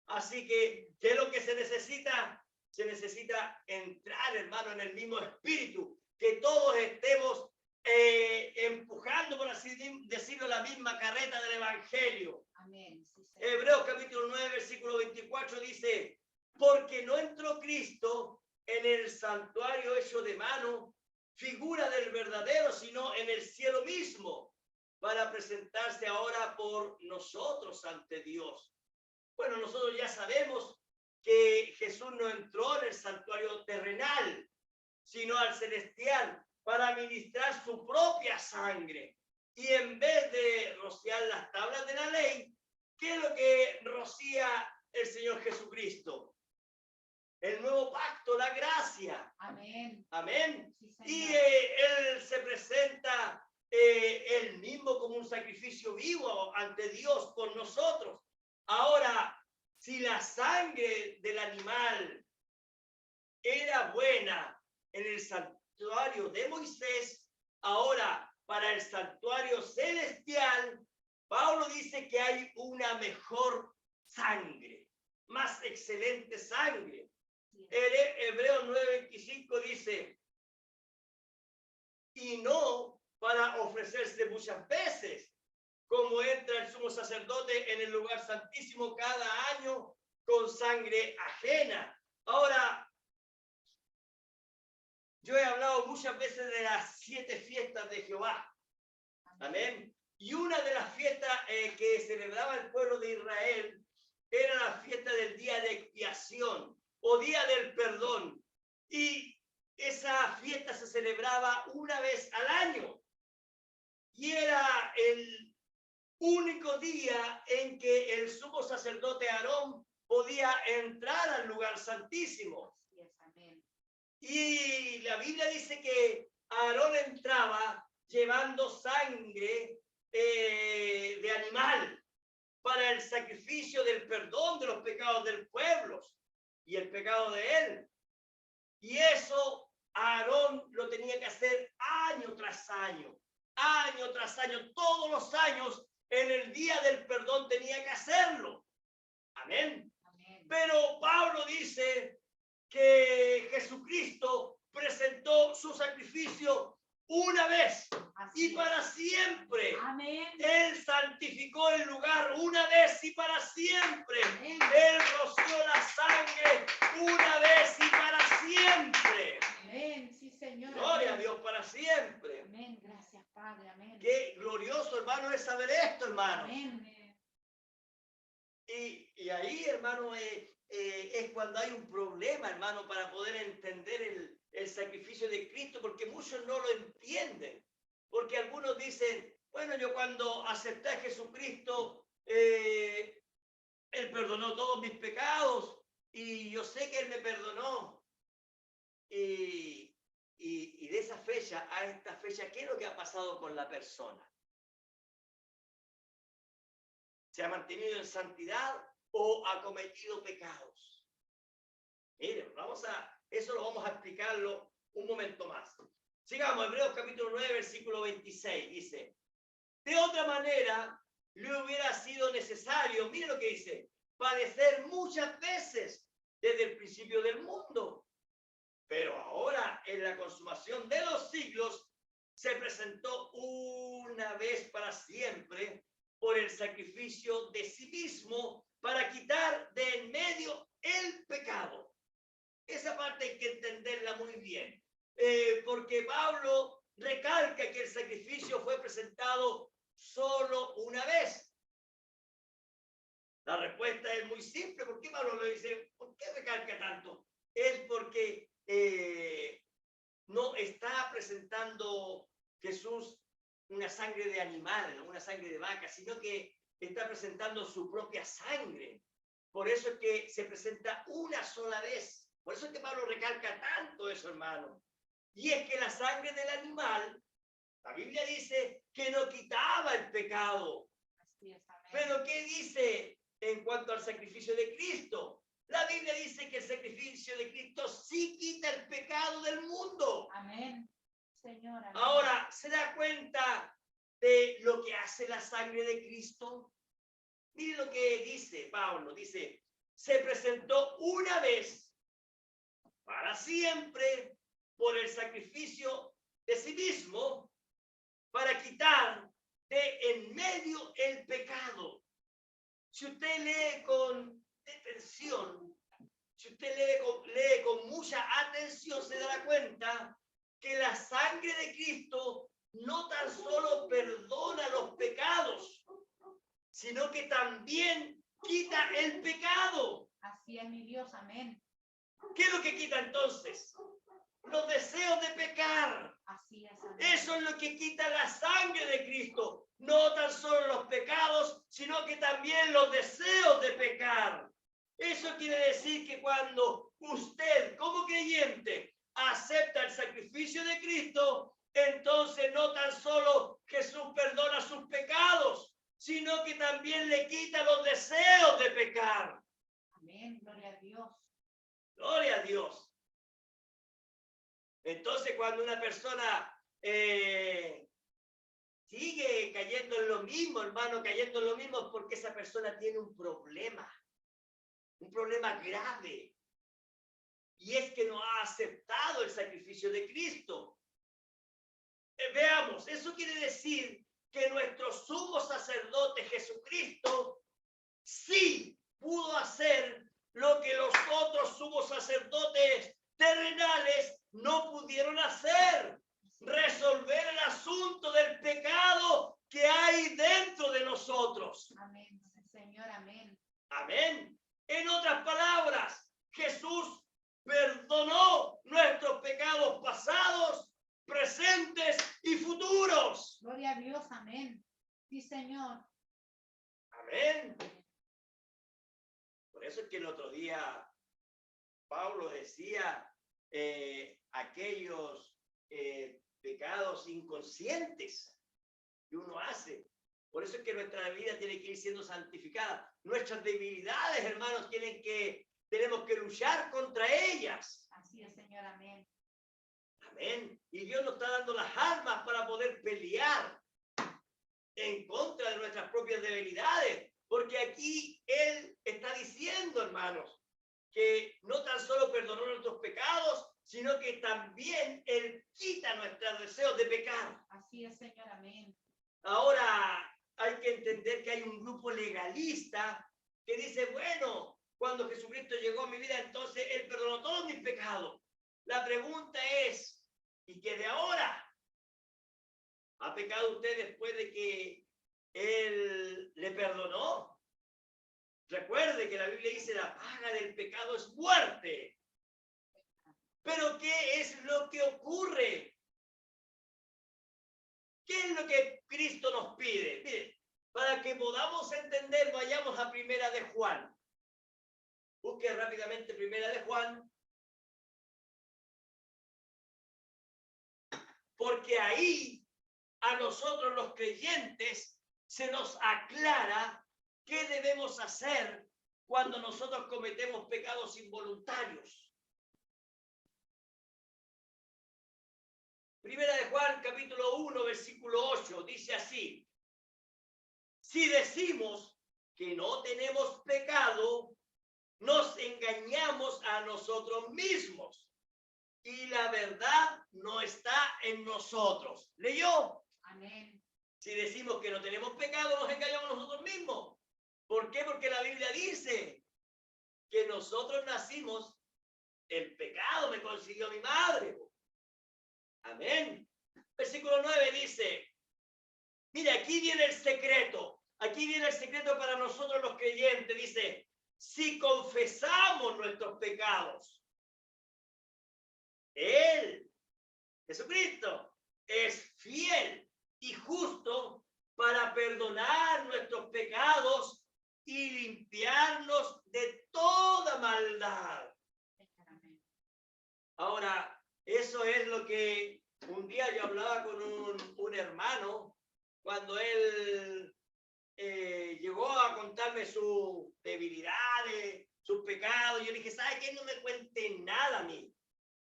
Así que, ¿qué es lo que se necesita? Se necesita entrar, hermano, en el mismo espíritu, que todos estemos empujando, por así decirlo, la misma carreta del evangelio. Amén. Sí, Hebreos capítulo 9, versículo 24 dice, porque no entró Cristo en el santuario hecho de mano, figura del verdadero, sino en el cielo mismo, para presentarse ahora por nosotros ante Dios. Bueno, nosotros ya sabemos que Jesús no entró en el santuario terrenal, sino al celestial, para ministrar su propia sangre. Y en vez de rociar las tablas de la ley, ¿qué es lo que rocía el Señor Jesucristo? El nuevo pacto, la gracia. Amén. Amén. Sí, Y Él se presenta Él mismo como un sacrificio vivo ante Dios por nosotros. Ahora, si la sangre del animal era buena en el santuario de Moisés, ahora para el santuario celestial, Pablo dice que hay una mejor sangre, más excelente sangre. Hebreos 9:25 dice, y no para ofrecerse muchas veces, como entra el sumo sacerdote en el lugar santísimo cada año con sangre ajena. Ahora, yo he hablado muchas veces de las 7 fiestas de Jehová. Amén. Y una de las fiestas que celebraba el pueblo de Israel era la fiesta del día de expiación o día del perdón. Y esa fiesta se celebraba una vez al año. Y era el único día en que el sumo sacerdote Aarón podía entrar al lugar santísimo. Y la Biblia dice que Aarón entraba llevando sangre de animal para el sacrificio del perdón de los pecados del pueblo y el pecado de él. Y eso Aarón lo tenía que hacer año tras año, todos los años, en el día del perdón tenía que hacerlo. Amén. Amén. Pero Pablo dice que Jesucristo presentó su sacrificio una vez y para siempre. Amén. Él santificó el lugar una vez y para siempre. Amén. Él roció la sangre una vez y para siempre. Amén. Sí, Señor. Gloria a Dios para siempre. Amén. Gracias, Padre. Amén. Qué glorioso, hermano, es saber esto, hermano. Amén. Y ahí, hermano, es cuando hay un problema, hermano, para poder entender el sacrificio de Cristo, porque muchos no lo entienden. Porque algunos dicen, bueno, yo cuando acepté a Jesucristo, Él perdonó todos mis pecados y yo sé que Él me perdonó. Y de esa fecha a esta fecha, ¿qué es lo que ha pasado con la persona? se ha mantenido en santidad o ha cometido pecados. Miren, eso lo vamos a explicarlo un momento más. Sigamos, Hebreos capítulo 9, versículo 26, dice, de otra manera, le hubiera sido necesario, mire lo que dice, padecer muchas veces desde el principio del mundo. Pero ahora, en la consumación de los siglos, se presentó una vez para siempre por el sacrificio de sí mismo para quitar de en medio el pecado. Esa parte hay que entenderla muy bien, porque Pablo recalca que el sacrificio fue presentado solo una vez. La respuesta es muy simple. ¿Por qué Pablo lo dice? ¿Por qué recalca tanto? Es porque no está presentando Jesús una sangre de animal, una sangre de vaca, sino que está presentando su propia sangre. Por eso es que se presenta una sola vez. Por eso es que Pablo recalca tanto eso, hermano. Y es que la sangre del animal, la Biblia dice que no quitaba el pecado. Así es, amén. Pero ¿qué dice en cuanto al sacrificio de Cristo? La Biblia dice que el sacrificio de Cristo sí quita el pecado del mundo. Amén. Señor, amén. Ahora, ¿se da cuenta de lo que hace la sangre de Cristo? Mire lo que dice Pablo. Dice, se presentó una vez para siempre por el sacrificio de sí mismo para quitar de en medio el pecado. Si usted lee con detención, si usted lee con mucha atención, se dará cuenta que la sangre de Cristo no tan solo perdona los pecados, sino que también quita el pecado. Así es, mi Dios, amén. ¿Qué es lo que quita entonces? Los deseos de pecar. Así es, amén. Eso es lo que quita la sangre de Cristo. No tan solo los pecados, sino que también los deseos de pecar. Eso quiere decir que cuando usted, como creyente, acepta el sacrificio de Cristo, entonces no tan solo Jesús perdona sus pecados, sino que también le quita los deseos de pecar. Amén, gloria a Dios. Gloria a Dios. Entonces, cuando una persona sigue cayendo en lo mismo, hermano, cayendo en lo mismo, es porque esa persona tiene un problema grave. Y es que no ha aceptado el sacrificio de Cristo. Veamos, eso quiere decir que nuestro sumo sacerdote Jesucristo sí pudo hacer lo que los otros sumos sacerdotes terrenales no pudieron hacer: resolver el asunto del pecado que hay dentro de nosotros. Amén, Señor, amén. Amén. En otras palabras, Jesús perdonó nuestros pecados pasados, presentes y futuros. Gloria a Dios, amén. Sí, Señor. Amén. Por eso es que el otro día Pablo decía aquellos pecados inconscientes que uno hace. Por eso es que nuestra vida tiene que ir siendo santificada. Nuestras debilidades, hermanos, tenemos que luchar contra ellas. Así es, Señor, amén. Amén. Y Dios nos está dando las armas para poder pelear en contra de nuestras propias debilidades. Porque aquí Él está diciendo, hermanos, que no tan solo perdonó nuestros pecados, sino que también Él quita nuestros deseos de pecar. Así es, Señor, amén. Ahora hay que entender que hay un grupo legalista que dice, bueno, cuando Jesucristo llegó a mi vida, entonces Él perdonó todos mis pecados. La pregunta es, ¿y qué de ahora? ¿Ha pecado usted después de que Él le perdonó? Recuerde que la Biblia dice, la paga del pecado es muerte. Pero ¿qué es lo que ocurre? ¿Qué es lo que Cristo nos pide? Mire, para que podamos entender, vayamos a Primera de Juan. Busque rápidamente Primera de Juan. Porque ahí a nosotros los creyentes se nos aclara ¿Qué debemos hacer cuando nosotros cometemos pecados involuntarios? Primera de Juan, capítulo 1, versículo 8, dice así: si decimos que no tenemos pecado, nos engañamos a nosotros mismos y la verdad no está en nosotros. ¿Leyó? Amén. Si decimos que no tenemos pecado, nos engañamos a nosotros mismos. ¿Por qué? Porque la Biblia dice que nosotros nacimos, el pecado me consiguió mi madre. Amén. Versículo 9 dice, mire, aquí viene el secreto. Aquí viene el secreto para nosotros los creyentes. Dice, si confesamos nuestros pecados, Él, Jesucristo, es fiel y justo para perdonar nuestros pecados y limpiarnos de toda maldad. Ahora, eso es lo que un día yo hablaba con un hermano cuando él llegó a contarme sus debilidades, sus pecados. Yo le dije, ¿sabe qué? No me cuente nada a mí.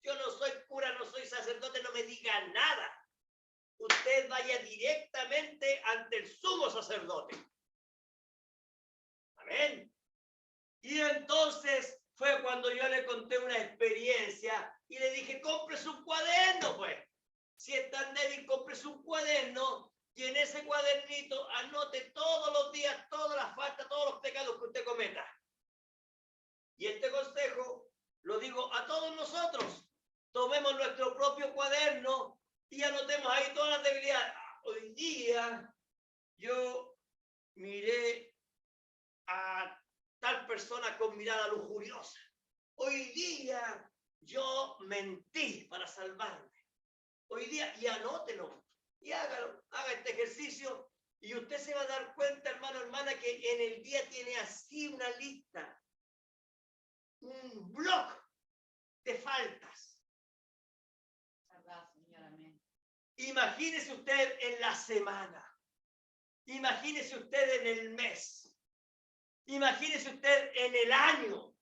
Yo no soy cura, no soy sacerdote, no me diga nada. Usted vaya directamente ante el sumo sacerdote. Amén. Y entonces fue cuando yo le conté una experiencia y le dije, cómprese un cuaderno, pues. Si es tan débil, cómprese un cuaderno y en ese cuadernito anote todos los días, todas las faltas, todos los pecados que usted cometa. Y este consejo lo digo a todos nosotros. Tomemos nuestro propio cuaderno y anotemos ahí todas las debilidades. Hoy día yo miré a tal persona con mirada lujuriosa. Hoy día yo mentí para salvarme. Hoy día, y anótelo, y hágalo, haga este ejercicio, y usted se va a dar cuenta, hermano, hermana, que en el día tiene así una lista, un bloque de faltas. Verdad, Señor, amén. Imagínese usted en la semana, imagínese usted en el mes, imagínese usted en el año.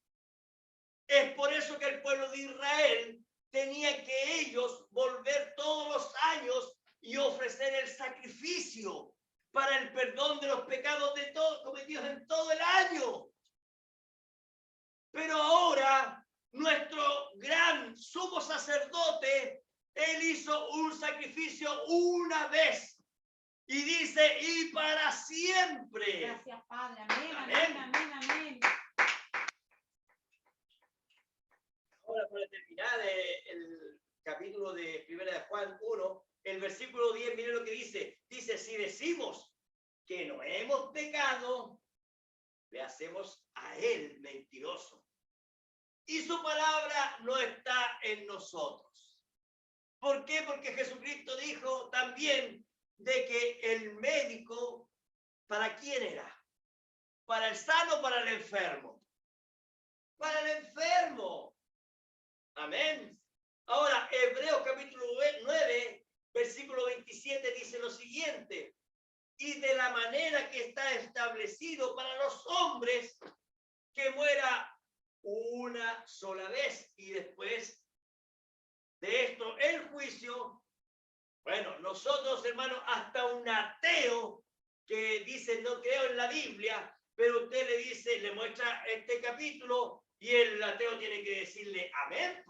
Es por eso que el pueblo de Israel tenía que ellos volver todos los años y ofrecer el sacrificio para el perdón de los pecados de todos cometidos en todo el año. Pero ahora nuestro gran sumo sacerdote, él hizo un sacrificio una vez y dice, y para siempre. Gracias, Padre. Amén, Amén. amén, amén, amén. Ahora, para terminar el capítulo de Primera de Juan 1, el versículo 10, miren lo que dice. Dice, si decimos que no hemos pecado, le hacemos a él mentiroso. Y su palabra no está en nosotros. ¿Por qué? Porque Jesucristo dijo también de que el médico, ¿para quién era? ¿Para el sano o para el enfermo? Para el enfermo. Amén. Ahora, Hebreos capítulo 9, versículo 27 dice lo siguiente. Y de la manera que está establecido para los hombres que muera una sola vez y después de esto el juicio. Bueno, nosotros, hermanos, hasta un ateo que dice no creo en la Biblia, pero usted le dice, le muestra este capítulo y el ateo tiene que decirle amén,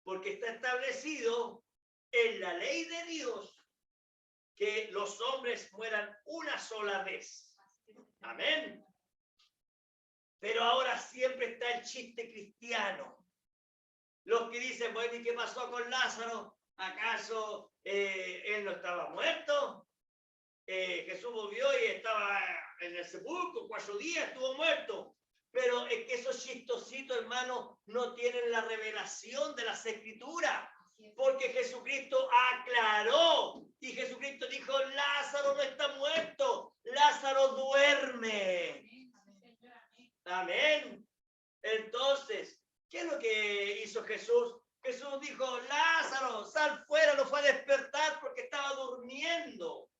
porque está establecido en la ley de Dios que los hombres mueran una sola vez. Amén. Pero ahora siempre está el chiste cristiano. Los que dicen, bueno, ¿y qué pasó con Lázaro? ¿Acaso él no estaba muerto? Jesús volvió y estaba en el sepulcro, 4 días estuvo muerto. Pero es que esos chistositos, hermanos, no tienen la revelación de las Escrituras. Porque Jesucristo aclaró y Jesucristo dijo, Lázaro no está muerto, Lázaro duerme. Amén. Entonces, ¿qué es lo que hizo Jesús? Jesús dijo, Lázaro, sal fuera, lo fue a despertar porque estaba durmiendo.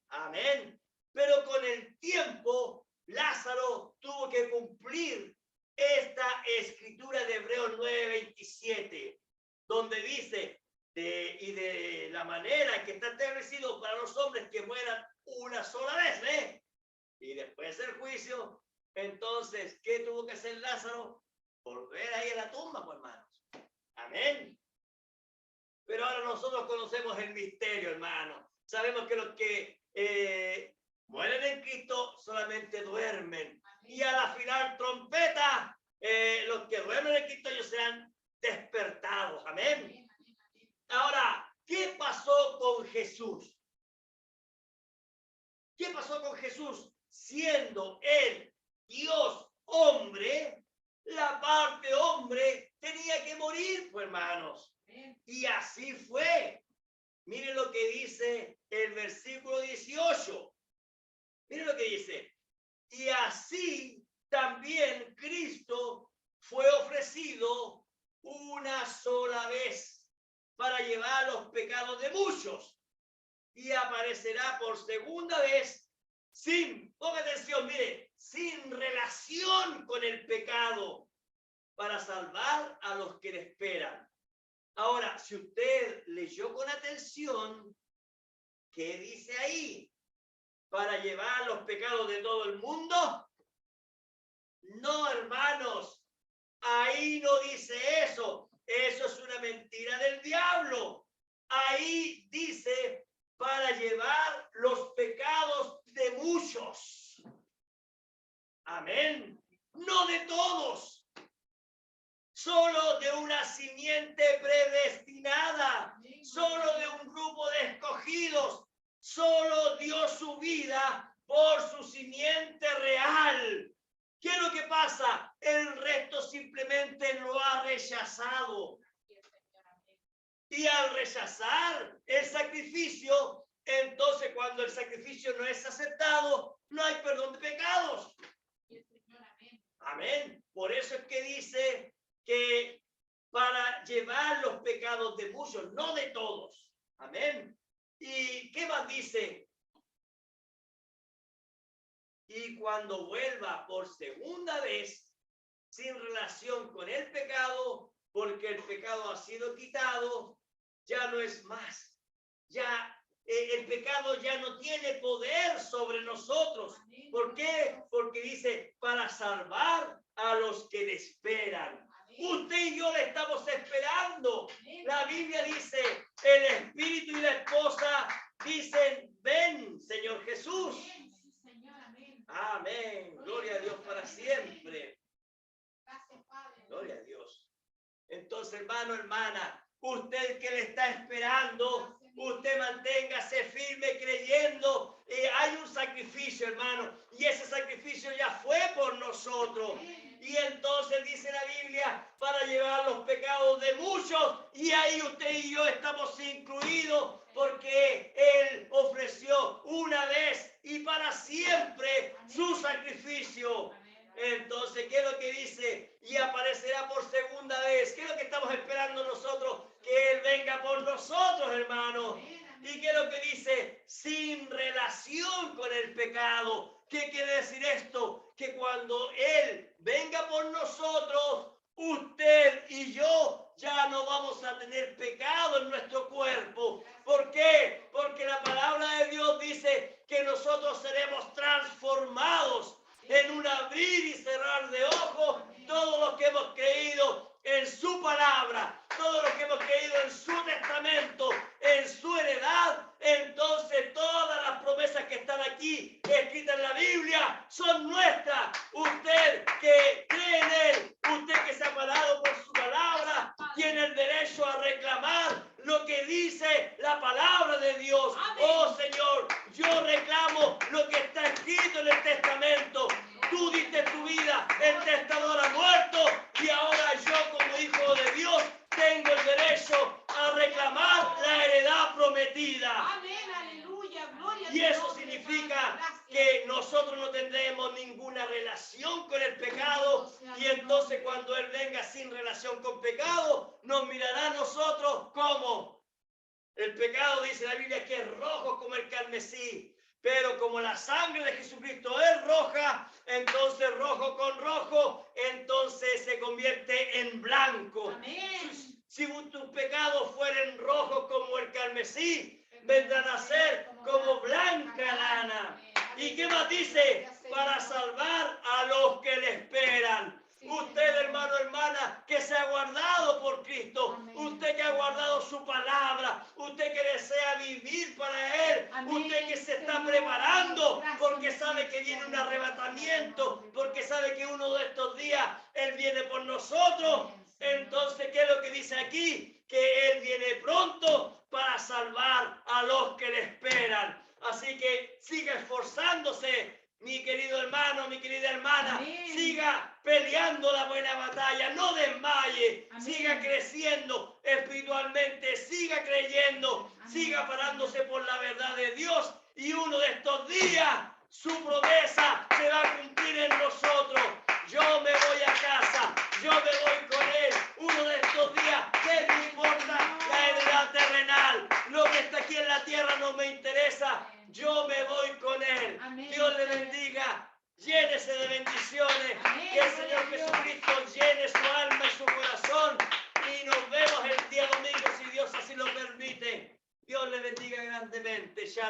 Amén. Pero con el tiempo, Lázaro tuvo que cumplir esta escritura de Hebreos 9:27, donde dice, y de la manera que está establecido para los hombres que mueran una sola vez, ¿eh? Y después del juicio. Entonces, ¿qué tuvo que hacer Lázaro? Volver ahí a la tumba, pues, hermanos. Amén. Pero ahora nosotros conocemos el misterio, hermano. Sabemos que los que mueren en Cristo solamente duermen. Y a la final trompeta, los que duermen en Cristo ellos serán despertados. Amén. Ahora, ¿qué pasó con Jesús? ¿Qué pasó con Jesús? Siendo él Dios hombre, la parte hombre tenía que morir, pues, hermanos. Y así fue. Miren lo que dice el versículo 18. Miren lo que dice. Y así también Cristo fue ofrecido una sola vez para llevar los pecados de muchos. Y aparecerá por segunda vez ponga atención, mire, sin relación con el pecado, para salvar a los que le esperan. Ahora, si usted leyó con atención, ¿qué dice ahí? ¿Para llevar los pecados de todo el mundo? No, hermanos, ahí no dice eso. Eso es una mentira del diablo. Ahí dice para llevar los pecados de muchos. Amén. No de todos. Solo de una simiente predestinada. Solo de un grupo de escogidos. Solo dio su vida por su simiente real. ¿Qué es lo que pasa? El resto simplemente lo ha rechazado. Y al rechazar el sacrificio, entonces cuando el sacrificio no es aceptado, no hay perdón de pecados. Amén. Por eso es que dice que para llevar los pecados de muchos, no de todos. Amén. ¿Y qué más dice? Y cuando vuelva por segunda vez, sin relación con el pecado, porque el pecado ha sido quitado, ya no es más. Ya el pecado ya no tiene poder sobre nosotros. ¿Por qué? Porque dice, para salvar a los que le esperan. Usted y yo le estamos esperando. La Biblia dice, el espíritu y la esposa dicen, ven, Señor Jesús. Amén. Gloria a Dios para siempre. Gloria a Dios. Entonces, hermano, hermana, usted que le está esperando, usted manténgase firme creyendo. Hay un sacrificio, hermano, y ese sacrificio ya fue por nosotros. Y entonces dice la Biblia, para llevar los pecados de muchos, y ahí usted y yo estamos incluidos, porque Él ofreció una vez y para siempre su sacrificio. Entonces, ¿qué es lo que dice? Y aparecerá por segunda vez. ¿Qué es lo que estamos esperando nosotros? Que Él venga por nosotros, hermanos. ¿Y qué es lo que dice? Sin relación con el pecado. ¿Qué quiere decir esto? Que cuando Él venga por nosotros, usted y yo ya no vamos a tener pecado en nuestro cuerpo. ¿Por qué? Porque la palabra de Dios dice que nosotros seremos transformados en un abrir y cerrar de ojos. Todos los que hemos creído en su palabra, todos los que hemos creído en su testamento, en su heredad, entonces todas las promesas que están aquí escritas en la Biblia son nuestras. Usted que cree en Él, usted que se ha parado por su palabra, tiene el derecho a reclamar lo que dice la palabra de Dios. Oh Señor, yo reclamo lo que está escrito en el testamento. Tú diste tu vida, el testador ha muerto, y ahora yo como hijo de Dios tengo el derecho a reclamar la heredad prometida. Amén, aleluya, gloria a Y Dios. eso significa que nosotros no tendremos ninguna relación con el pecado, y entonces cuando Él venga sin relación con pecado, nos mirará a nosotros como el pecado, dice la Biblia, que es rojo como el carmesí. Pero como la sangre de Jesucristo es roja, entonces rojo con rojo, entonces se convierte en blanco. Amén. Si tus pecados fueren rojos como el carmesí, vendrán a ser como blanca lana. ¿Y qué más dice? Para salvar a los que le esperan. Usted, hermano, hermana, que se ha guardado por Cristo, usted que ha guardado su palabra, usted que desea vivir para Él, usted que se está preparando porque sabe que viene un arrebatamiento, porque sabe que uno de estos días Él viene por nosotros. Entonces, ¿qué es lo que dice aquí? Que Él viene pronto para salvar a los que le esperan. Así que siga esforzándose, mi querido hermano, mi querida hermana. Amén. Siga peleando la buena batalla, no desmaye. Amén. Siga creciendo espiritualmente, siga creyendo, Amén. siga parándose por la verdad de Dios. Y uno de estos días, su promesa se va a cumplir en nosotros. Yo me voy a casa, yo me voy con Él. Uno de estos días, ¿qué me importa la heredad terrenal? Lo que está aquí en la tierra no me interesa. Yo me voy con Él. Amén. Dios le bendiga. Llénese de bendiciones. Amén. Que el Señor Jesucristo llene su alma y su corazón. Y nos vemos el día domingo, si Dios así lo permite. Dios le bendiga grandemente. Shalom.